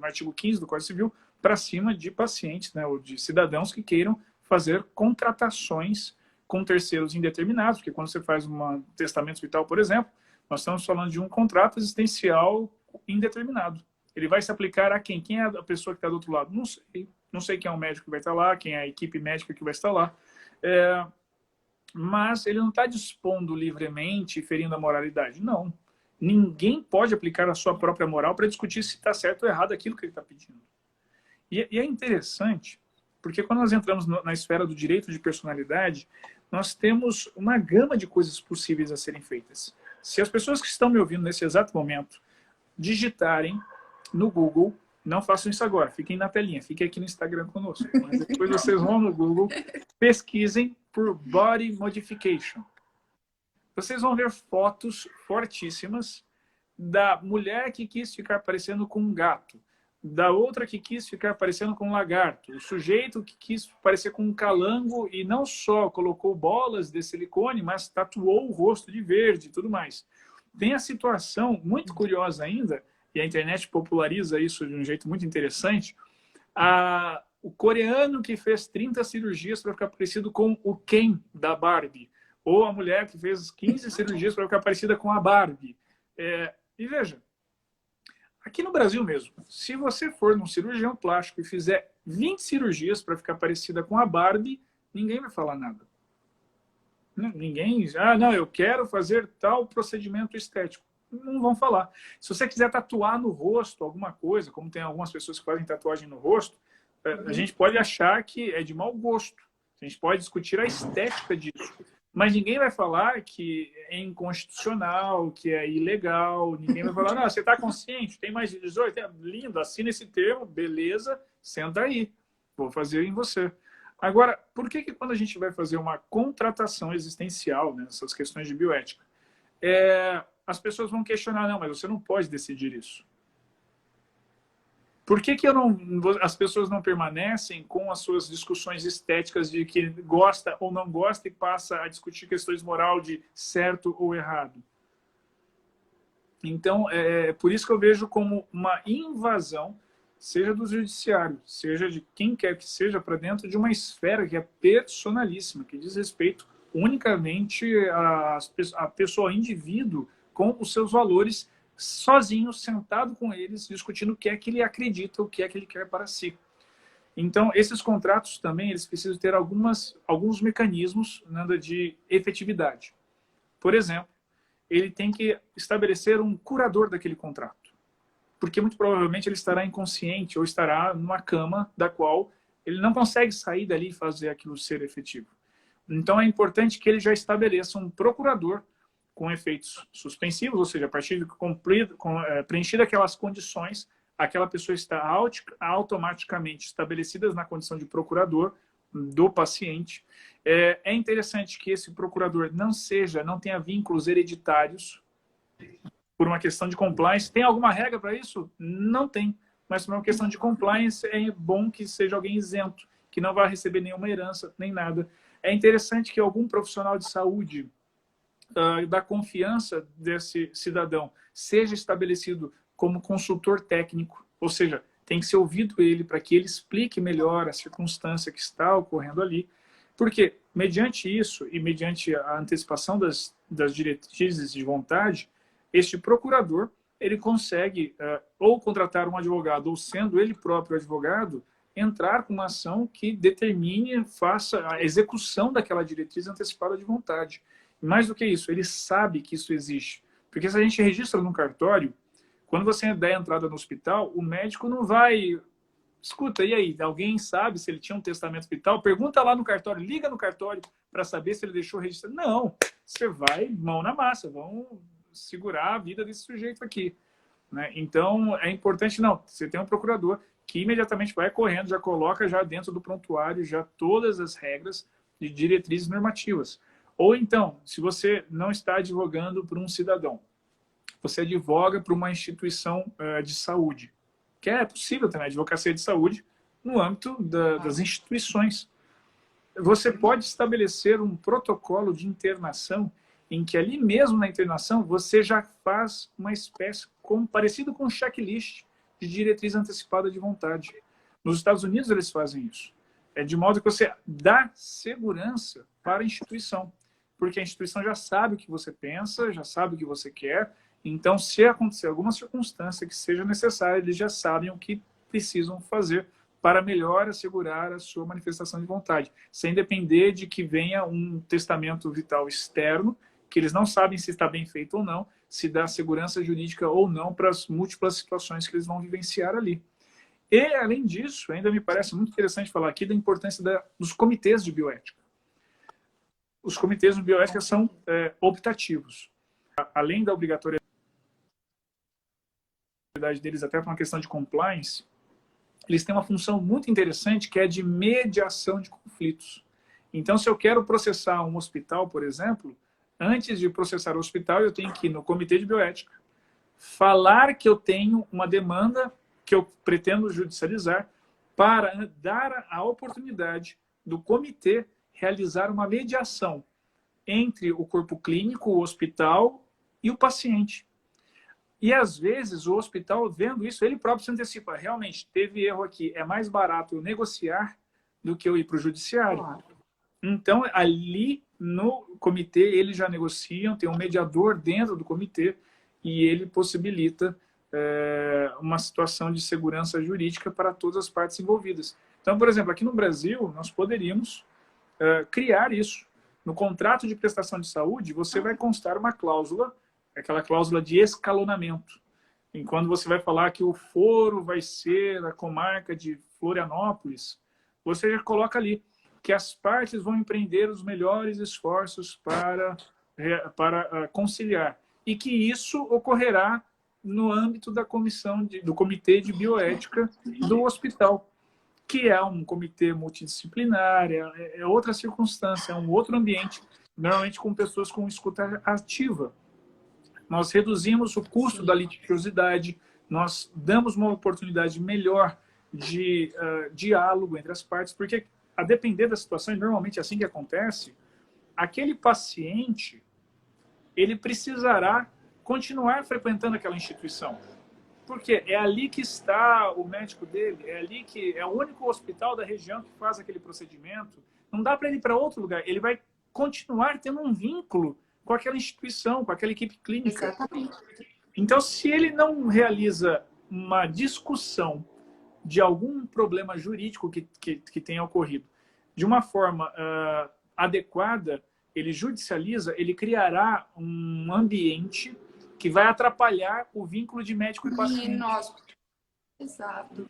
C: artigo 15 do Código Civil para cima de pacientes, né, ou de cidadãos que queiram fazer contratações com terceiros indeterminados, porque quando você faz um testamento vital, por exemplo, nós estamos falando de um contrato existencial indeterminado. Ele vai se aplicar a quem? Quem é a pessoa que está do outro lado? Não sei. Não sei quem é o médico que vai estar lá, quem é a equipe médica que vai estar lá. Mas ele não está dispondo livremente, ferindo a moralidade. Não. Ninguém pode aplicar a sua própria moral para discutir se está certo ou errado aquilo que ele está pedindo. E é interessante, porque quando nós entramos na esfera do direito de personalidade, nós temos uma gama de coisas possíveis a serem feitas. Se as pessoas que estão me ouvindo nesse exato momento digitarem no Google, não façam isso agora, fiquem na telinha, fiquem aqui no Instagram conosco, mas depois vocês vão no Google, pesquisem por body modification. Vocês vão ver fotos fortíssimas da mulher que quis ficar parecendo com um gato, da outra que quis ficar parecendo com um lagarto, o sujeito que quis parecer com um calango e não só colocou bolas de silicone, mas tatuou o rosto de verde e tudo mais. Tem a situação muito curiosa ainda, e a internet populariza isso de um jeito muito interessante, o coreano que fez 30 cirurgias para ficar parecido com o Ken da Barbie, ou a mulher que fez 15 cirurgias para ficar parecida com a Barbie. E veja, aqui no Brasil mesmo, se você for num cirurgião plástico e fizer 20 cirurgias para ficar parecida com a Barbie, ninguém vai falar nada. Ninguém, não, eu quero fazer tal procedimento estético. Não vão falar. Se você quiser tatuar no rosto alguma coisa, como tem algumas pessoas que fazem tatuagem no rosto, a gente pode achar que é de mau gosto. A gente pode discutir a estética disso. Mas ninguém vai falar que é inconstitucional, que é ilegal. Ninguém vai falar, não, você está consciente, tem mais de 18? Lindo, assina esse termo, beleza, senta aí. Vou fazer em você. Agora, por que quando a gente vai fazer uma contratação existencial, nessas questões de bioética, as pessoas vão questionar, não, mas você não pode decidir isso. Por que as pessoas não permanecem com as suas discussões estéticas de que gosta ou não gosta e passa a discutir questões moral de certo ou errado? Então, é por isso que eu vejo como uma invasão, seja do judiciário, seja de quem quer que seja, para dentro de uma esfera que é personalíssima, que diz respeito unicamente à pessoa, ao indivíduo, com os seus valores, sozinho, sentado com eles, discutindo o que é que ele acredita, o que é que ele quer para si. Então, esses contratos também, eles precisam ter alguns mecanismos de efetividade. Por exemplo, ele tem que estabelecer um curador daquele contrato. Porque muito provavelmente ele estará inconsciente ou estará numa cama da qual ele não consegue sair dali e fazer aquilo ser efetivo. Então, é importante que ele já estabeleça um procurador com efeitos suspensivos, ou seja, a partir de preenchidas aquelas condições, aquela pessoa está automaticamente estabelecida na condição de procurador do paciente. É interessante que esse procurador não tenha vínculos hereditários por uma questão de compliance. Tem alguma regra para isso? Não tem. Mas por uma questão de compliance, é bom que seja alguém isento, que não vai receber nenhuma herança, nem nada. É interessante que algum profissional de saúde da confiança desse cidadão seja estabelecido como consultor técnico, ou seja, tem que ser ouvido ele para que ele explique melhor a circunstância que está ocorrendo ali, porque mediante isso e mediante a antecipação das diretrizes de vontade, este procurador ele consegue ou contratar um advogado ou sendo ele próprio advogado, entrar com uma ação que determine, faça a execução daquela diretriz antecipada de vontade. Mais do que isso, ele sabe que isso existe. Porque se a gente registra no cartório, quando você der a entrada no hospital, o médico não vai... Escuta, e aí? Alguém sabe se ele tinha um testamento hospital? Pergunta lá no cartório, liga no cartório para saber se ele deixou registrado. Não, você vai mão na massa, vão segurar a vida desse sujeito aqui. Né? Então, é importante, não, você tem um procurador que imediatamente vai correndo, já coloca já dentro do prontuário já todas as regras de diretrizes normativas. Ou então, se você não está advogando por um cidadão, você advoga por uma instituição de saúde, que é possível também, advocacia de saúde no âmbito das instituições. Você pode estabelecer um protocolo de internação em que ali mesmo na internação você já faz uma espécie parecido com um checklist de diretriz antecipada de vontade. Nos Estados Unidos eles fazem isso. De modo que você dá segurança para a instituição. Porque a instituição já sabe o que você pensa, já sabe o que você quer. Então, se acontecer alguma circunstância que seja necessária, eles já sabem o que precisam fazer para melhor assegurar a sua manifestação de vontade, sem depender de que venha um testamento vital externo, que eles não sabem se está bem feito ou não, se dá segurança jurídica ou não para as múltiplas situações que eles vão vivenciar ali. E, além disso, ainda me parece muito interessante falar aqui da importância dos comitês de bioética. Os comitês de bioética são optativos. Além da obrigatoriedade deles, até por uma questão de compliance, eles têm uma função muito interessante que é de mediação de conflitos. Então, se eu quero processar um hospital, por exemplo, antes de processar o hospital, eu tenho que ir no comitê de bioética, falar que eu tenho uma demanda que eu pretendo judicializar para dar a oportunidade do comitê realizar uma mediação entre o corpo clínico, o hospital e o paciente. E, às vezes, o hospital, vendo isso, ele próprio se antecipa. Realmente, teve erro aqui. É mais barato eu negociar do que eu ir para o judiciário. Claro. Então, ali no comitê, eles já negociam, tem um mediador dentro do comitê e ele possibilita uma situação de segurança jurídica para todas as partes envolvidas. Então, por exemplo, aqui no Brasil, nós poderíamos criar isso. No contrato de prestação de saúde, você vai constar uma cláusula, aquela cláusula de escalonamento. E quando você vai falar que o foro vai ser a comarca de Florianópolis, você já coloca ali que as partes vão empreender os melhores esforços para conciliar. E que isso ocorrerá no âmbito da do comitê de bioética do hospital, que é um comitê multidisciplinar, é outra circunstância, é um outro ambiente, normalmente com pessoas com escuta ativa. Nós reduzimos o custo da litigiosidade, nós damos uma oportunidade melhor de diálogo entre as partes, porque a depender da situação, e normalmente é assim que acontece, aquele paciente, ele precisará continuar frequentando aquela instituição. Porque é ali que está o médico dele, é ali que é o único hospital da região que faz aquele procedimento. Não dá para ele ir para outro lugar. Ele vai continuar tendo um vínculo com aquela instituição, com aquela equipe clínica.
A: Exatamente.
C: Então, se ele não realiza uma discussão de algum problema jurídico que tenha ocorrido de uma forma adequada, ele judicializa, ele criará um ambiente que vai atrapalhar o vínculo de médico e paciente.
A: Exato.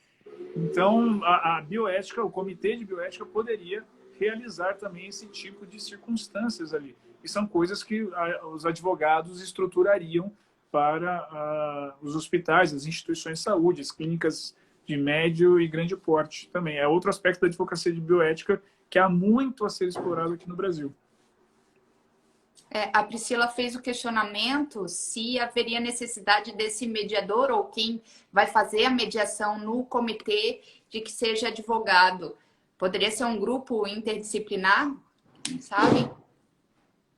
C: Então, a bioética, o comitê de bioética poderia realizar também esse tipo de circunstâncias ali. e são coisas que os advogados estruturariam para os hospitais, as instituições de saúde, as clínicas de médio e grande porte também. É outro aspecto da advocacia de bioética que há muito a ser explorado aqui no Brasil.
A: A Priscila fez o questionamento se haveria necessidade desse mediador ou quem vai fazer a mediação no comitê de que seja advogado. Poderia ser um grupo interdisciplinar, sabe?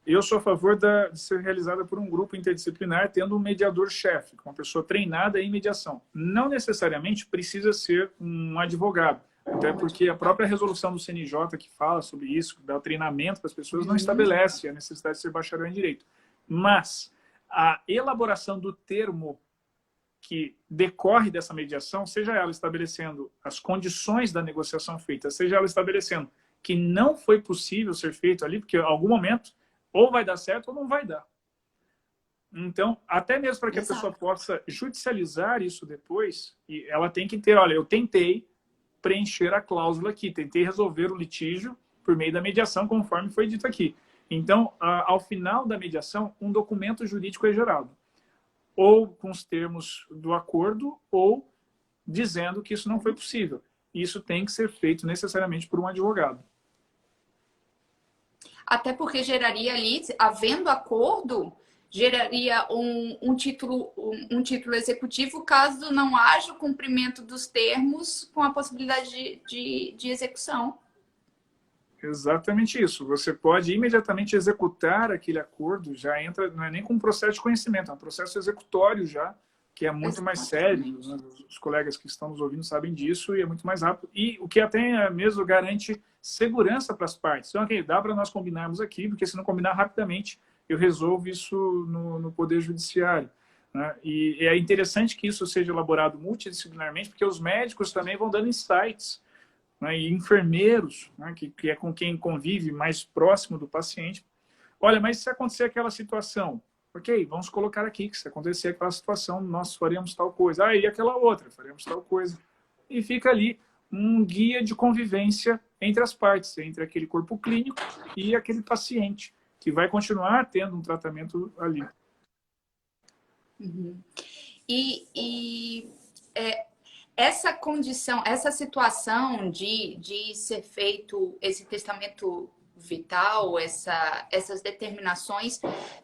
C: Eu sou a favor de ser realizada por um grupo interdisciplinar, tendo um mediador-chefe, uma pessoa treinada em mediação. Não necessariamente precisa ser um advogado, até porque a própria resolução do CNJ que fala sobre isso, que dá o treinamento para as pessoas, não estabelece a necessidade de ser bacharel em direito. Mas a elaboração do termo que decorre dessa mediação, seja ela estabelecendo as condições da negociação feita, seja ela estabelecendo que não foi possível ser feito ali, porque em algum momento ou vai dar certo ou não vai dar. Então, até mesmo para que a pessoa possa judicializar isso depois, e ela tem que ter, olha, eu tentei preencher a cláusula aqui, tentei resolver o litígio por meio da mediação, conforme foi dito aqui. Então, ao final da mediação, um documento jurídico é gerado, ou com os termos do acordo, ou dizendo que isso não foi possível. Isso tem que ser feito necessariamente por um advogado.
A: Até porque geraria ali, havendo acordo, geraria um título executivo caso não haja o cumprimento dos termos com a possibilidade de execução.
C: Exatamente isso. Você pode imediatamente executar aquele acordo, já entra, não é nem com um processo de conhecimento, é um processo executório já, que é muito mais sério. Né? Os colegas que estão nos ouvindo sabem disso e é muito mais rápido. E o que até mesmo garante segurança para as partes. Então, okay, dá para nós combinarmos aqui, porque se não combinar rapidamente, eu resolvo isso no Poder Judiciário. Né? E é interessante que isso seja elaborado multidisciplinarmente, porque os médicos também vão dando insights, né? E enfermeiros, né? que é com quem convive mais próximo do paciente. Olha, mas se acontecer aquela situação, ok, vamos colocar aqui que se acontecer aquela situação, nós faremos tal coisa. Ah, e aquela outra, faremos tal coisa. E fica ali um guia de convivência entre as partes, entre aquele corpo clínico e aquele paciente, que vai continuar tendo um tratamento ali.
A: Uhum. Essa condição, essa situação de ser feito esse testamento vital, essas determinações,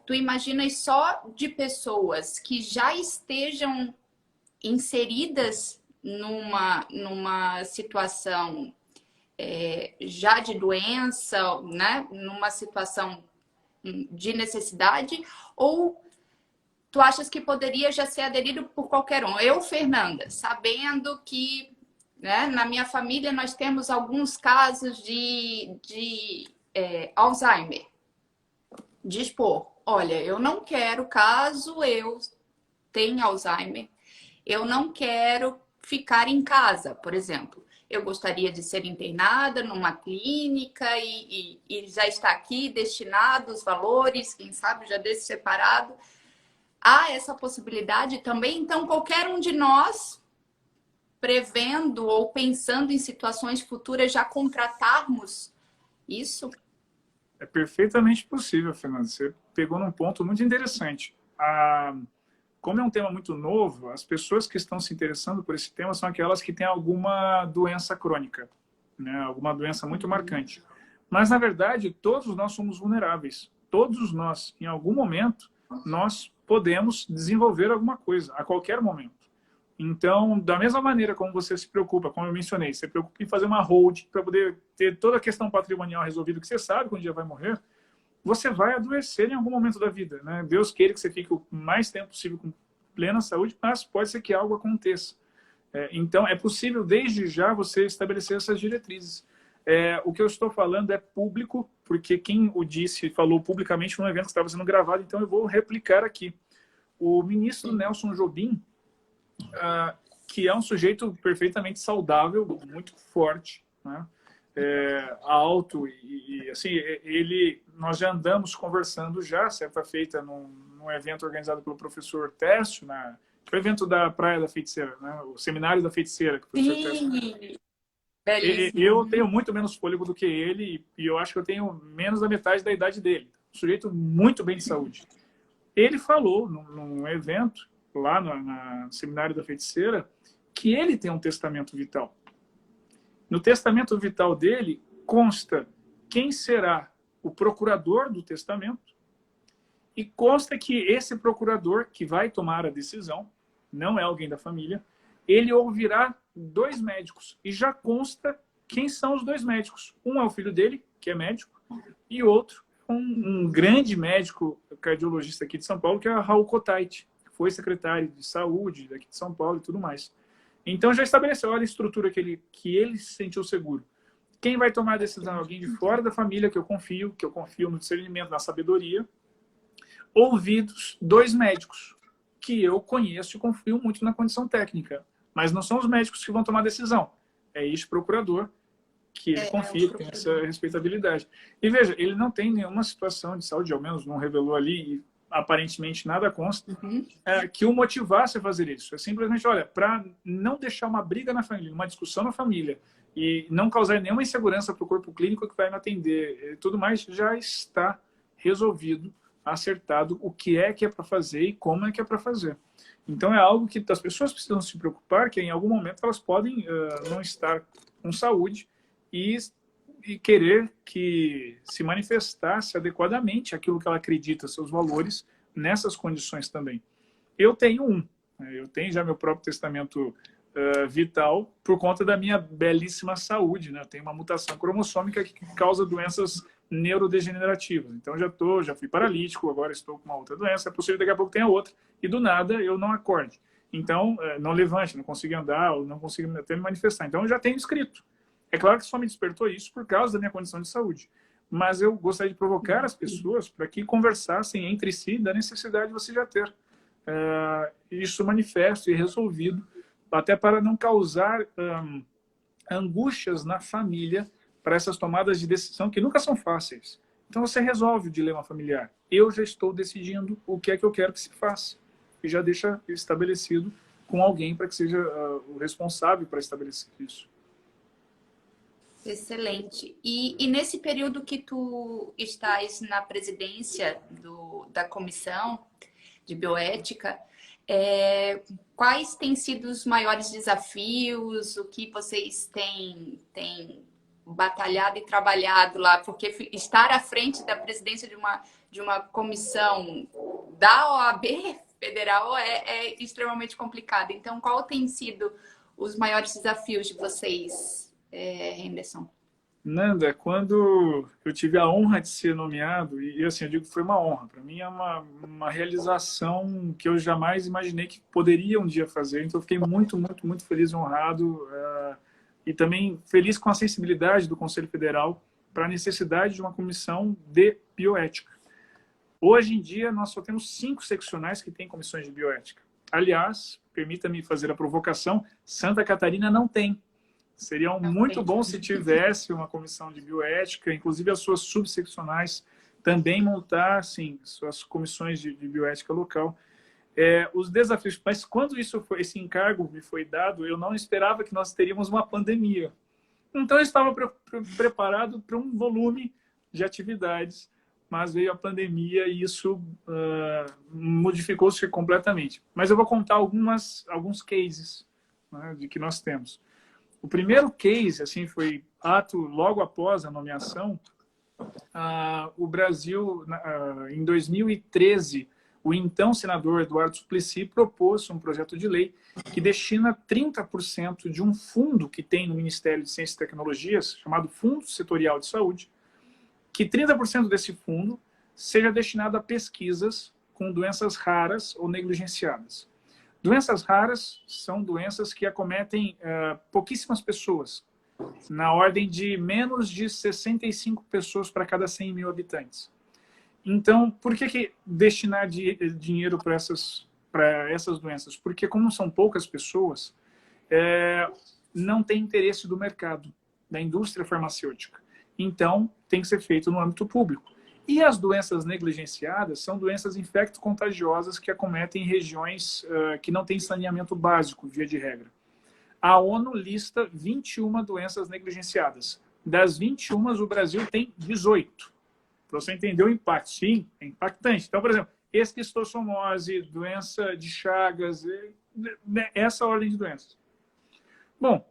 A: tu imaginas só de pessoas que já estejam inseridas numa situação já de doença, né? Numa situação de necessidade, ou tu achas que poderia já ser aderido por qualquer um? Eu, Fernanda, sabendo que, né, na minha família nós temos alguns casos de Alzheimer, dispor, olha, eu não quero, caso eu tenha Alzheimer, eu não quero ficar em casa, por exemplo. Eu gostaria de ser internada numa clínica e já está aqui destinado os valores, quem sabe já desse separado. Há essa possibilidade também. Então, qualquer um de nós, prevendo ou pensando em situações futuras, já contratarmos isso?
C: É perfeitamente possível, Fernanda. Você pegou num ponto muito interessante. Como é um tema muito novo, as pessoas que estão se interessando por esse tema são aquelas que têm alguma doença crônica, né? Alguma doença muito marcante. Mas, na verdade, todos nós somos vulneráveis. Todos nós, em algum momento, nós podemos desenvolver alguma coisa, a qualquer momento. Então, da mesma maneira como você se preocupa, como eu mencionei, você se preocupa em fazer uma hold para poder ter toda a questão patrimonial resolvida, que você sabe que um dia vai morrer, você vai adoecer em algum momento da vida, né? Deus queira que você fique o mais tempo possível com plena saúde, mas pode ser que algo aconteça. Então, é possível, desde já, você estabelecer essas diretrizes. O que eu estou falando é público, porque quem o disse falou publicamente num evento que estava sendo gravado, então eu vou replicar aqui. O ministro Nelson Jobim, que é um sujeito perfeitamente saudável, muito forte, né? Alto e assim, nós já andamos conversando já, certa feita num evento organizado pelo professor Tércio, o evento da Praia da Feiticeira, né? O seminário da Feiticeira. Que o professor Tércio... Eu tenho muito menos fôlego do que ele e eu acho que eu tenho menos da metade da idade dele. sujeito muito bem de saúde. Ele falou num evento, lá no seminário da feiticeira, que ele tem um testamento vital. No testamento vital dele consta quem será o procurador do testamento e consta que esse procurador que vai tomar a decisão, não é alguém da família, ele ouvirá 2 médicos e já consta quem são os 2 médicos. Um é o filho dele, que é médico, e outro, um grande médico cardiologista aqui de São Paulo, que é Raul Kotait, que foi secretário de saúde daqui de São Paulo e tudo mais. Então já estabeleceu, olha a estrutura que ele se sentiu seguro. Quem vai tomar a decisão? Alguém de fora da família, que eu confio no discernimento, na sabedoria. Ouvidos 2 médicos, que eu conheço e confio muito na condição técnica. Mas não são os médicos que vão tomar a decisão. É este procurador, que ele confia, que tem essa respeitabilidade. E veja, ele não tem nenhuma situação de saúde, ao menos não revelou ali, e aparentemente nada consta, que o motivasse a fazer isso. É simplesmente, olha, para não deixar uma briga na família, uma discussão na família, e não causar nenhuma insegurança para o corpo clínico que vai me atender e tudo mais, já está resolvido, acertado o que é para fazer e como é que é para fazer. Então é algo que as pessoas precisam se preocupar, que em algum momento elas podem não estar com saúde e querer que se manifestasse adequadamente aquilo que ela acredita, seus valores, nessas condições também. Eu tenho eu tenho já meu próprio testamento vital por conta da minha belíssima saúde, né? Eu tenho uma mutação cromossômica que causa doenças neurodegenerativas. Então já fui paralítico, agora estou com uma outra doença, é possível daqui a pouco tenha outra, e do nada eu não acorde. Então, não levante, não consigo andar, ou não consigo até me manifestar. Então eu já tenho escrito. É claro que só me despertou isso por causa da minha condição de saúde. Mas eu gostaria de provocar as pessoas para que conversassem entre si da necessidade de você já ter isso manifesto e resolvido, até para não causar angústias na família para essas tomadas de decisão que nunca são fáceis. Então você resolve o dilema familiar. Eu já estou decidindo o que é que eu quero que se faça. E já deixa estabelecido com alguém para que seja o responsável para estabelecer isso.
A: Excelente. E nesse período que tu estás na presidência da comissão de bioética, quais têm sido os maiores desafios, o que vocês têm batalhado e trabalhado lá? Porque estar à frente da presidência de uma comissão da OAB federal é extremamente complicado. Então, qual tem sido os maiores desafios de vocês, Henderson?
C: Nanda, quando eu tive a honra de ser nomeado, e assim, eu digo que foi uma honra, para mim é uma realização que eu jamais imaginei que poderia um dia fazer, então eu fiquei muito, muito, muito feliz e honrado, e também feliz com a sensibilidade do Conselho Federal para a necessidade de uma comissão de bioética. Hoje em dia, nós só temos 5 seccionais que têm comissões de bioética. Aliás, permita-me fazer a provocação, Santa Catarina não tem. Seria muito bom se tivesse uma comissão de bioética, inclusive as suas subseccionais também montar, sim, suas comissões de bioética local. Os desafios, mas quando esse encargo me foi dado, eu não esperava que nós teríamos uma pandemia. Então eu estava preparado para um volume de atividades, mas veio a pandemia e isso modificou-se completamente. Mas eu vou contar alguns cases, né, de que nós temos. O primeiro case, assim, foi logo após a nomeação. O Brasil, em 2013, o então senador Eduardo Suplicy propôs um projeto de lei que destina 30% de um fundo que tem no Ministério de Ciência e Tecnologias, chamado Fundo Setorial de Saúde, que 30% desse fundo seja destinado a pesquisas com doenças raras ou negligenciadas. Doenças raras são doenças que acometem pouquíssimas pessoas, na ordem de menos de 65 pessoas para cada 100 mil habitantes. Então, por que destinar dinheiro para essas doenças? Porque como são poucas pessoas, não tem interesse do mercado, da indústria farmacêutica. Então, tem que ser feito no âmbito público. E as doenças negligenciadas são doenças infecto-contagiosas que acometem regiões que não têm saneamento básico, via de regra. A ONU lista 21 doenças negligenciadas. Das 21, o Brasil tem 18. para você entender o impacto. Sim, é impactante. Então, por exemplo, esquistossomose, doença de Chagas, essa ordem de doenças. Bom,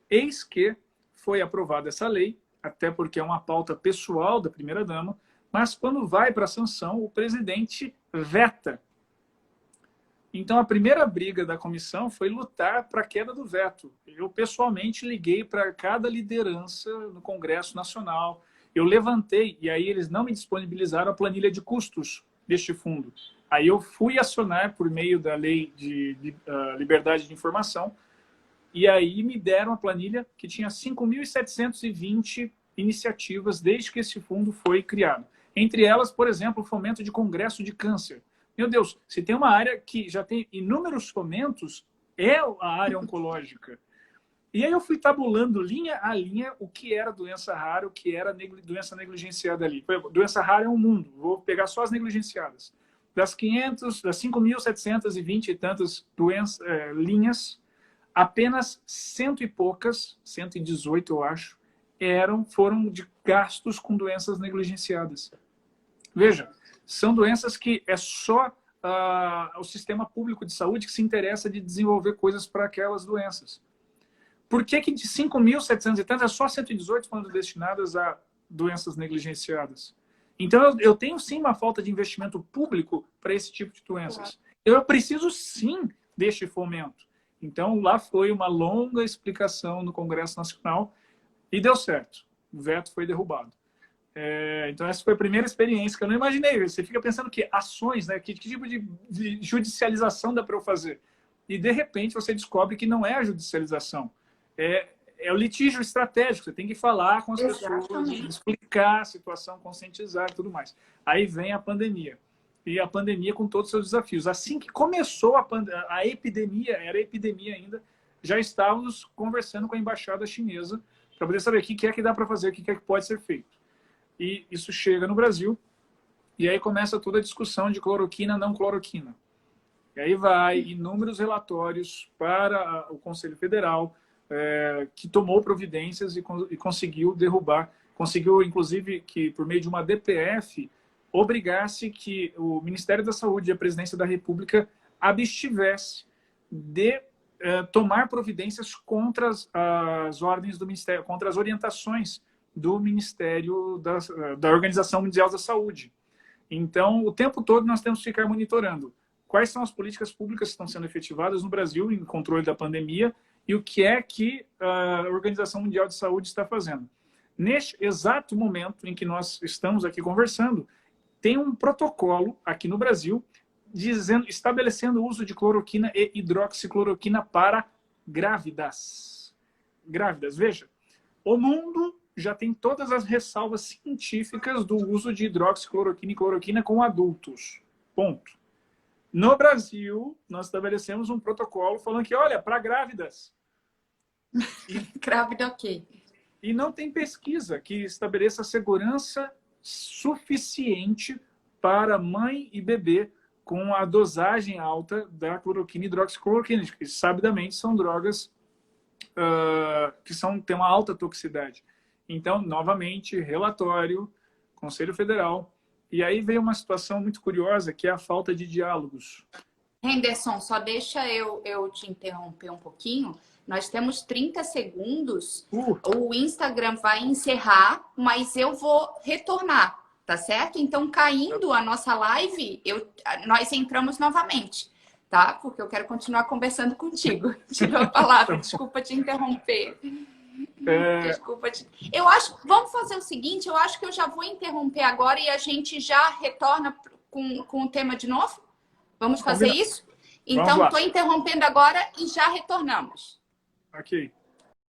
C: eis que foi aprovada essa lei, até porque é uma pauta pessoal da primeira-dama, mas quando vai para a sanção, o presidente veta. Então, a primeira briga da comissão foi lutar para a queda do veto. Eu, pessoalmente, liguei para cada liderança no Congresso Nacional. Eu levantei, e aí eles não me disponibilizaram a planilha de custos deste fundo. Aí eu fui acionar por meio da lei de liberdade de informação, e aí me deram a planilha que tinha 5.720 iniciativas desde que esse fundo foi criado. Entre elas, por exemplo, o fomento de congresso de câncer. Meu Deus, se tem uma área que já tem inúmeros fomentos, é a área oncológica. E aí eu fui tabulando linha a linha o que era doença rara, o que era doença negligenciada ali. Doença rara é um mundo, vou pegar só as negligenciadas. Das 5.720 e tantas linhas, apenas 100 e poucas, 118 eu acho, foram de gastos com doenças negligenciadas. Veja, são doenças que é só o sistema público de saúde que se interessa de desenvolver coisas para aquelas doenças. Por que de 5.700 e tantas, só 118 foram destinadas a doenças negligenciadas? Então, eu tenho sim uma falta de investimento público para esse tipo de doenças. Eu preciso sim deste fomento. Então, lá foi uma longa explicação no Congresso Nacional e deu certo. O veto foi derrubado. Então, essa foi a primeira experiência que eu não imaginei. Você fica pensando que ações, né? Que tipo de judicialização dá para eu fazer? E, de repente, você descobre que não é a judicialização. É o litígio estratégico. Você tem que falar com as pessoas, explicar a situação, conscientizar e tudo mais. Aí vem a pandemia. E a pandemia com todos os seus desafios. Assim que começou a epidemia, era epidemia ainda, já estávamos conversando com a embaixada chinesa para poder saber o que é que dá para fazer, o que é que pode ser feito. E isso chega no Brasil, e aí começa toda a discussão de cloroquina, não cloroquina. E aí vai inúmeros relatórios para o Conselho Federal, que tomou providências e conseguiu derrubar, conseguiu, inclusive, que por meio de uma DPF, obrigasse que o Ministério da Saúde e a Presidência da República abstivesse de tomar providências contra as ordens do Ministério, contra as orientações do Ministério da Organização Mundial da Saúde. Então, o tempo todo nós temos que ficar monitorando quais são as políticas públicas que estão sendo efetivadas no Brasil em controle da pandemia e o que é que a Organização Mundial de Saúde está fazendo. Neste exato momento em que nós estamos aqui conversando, tem um protocolo aqui no Brasil estabelecendo o uso de cloroquina e hidroxicloroquina para grávidas. Grávidas, veja, o mundo já tem todas as ressalvas científicas do uso de hidroxicloroquina e cloroquina com adultos. Ponto. No Brasil, nós estabelecemos um protocolo falando que, olha, para grávidas.
A: Grávida, ok.
C: E não tem pesquisa que estabeleça segurança suficiente para mãe e bebê com a dosagem alta da cloroquina e hidroxicloroquina, que sabidamente são drogas que têm uma alta toxicidade. Então, novamente, relatório, Conselho Federal. E aí veio uma situação muito curiosa, que é a falta de diálogos.
A: Henderson, só deixa eu te interromper um pouquinho. Nós temos 30 segundos. O Instagram vai encerrar, mas eu vou retornar, tá certo? Então, caindo a nossa live, nós entramos novamente, tá? Porque eu quero continuar conversando contigo. Tive a palavra, desculpa te interromper. Desculpa te... Vamos fazer o seguinte, eu acho que eu já vou interromper agora e a gente já retorna com o tema de novo? Vamos fazer isso? Então, estou interrompendo agora e já retornamos.
C: Ok.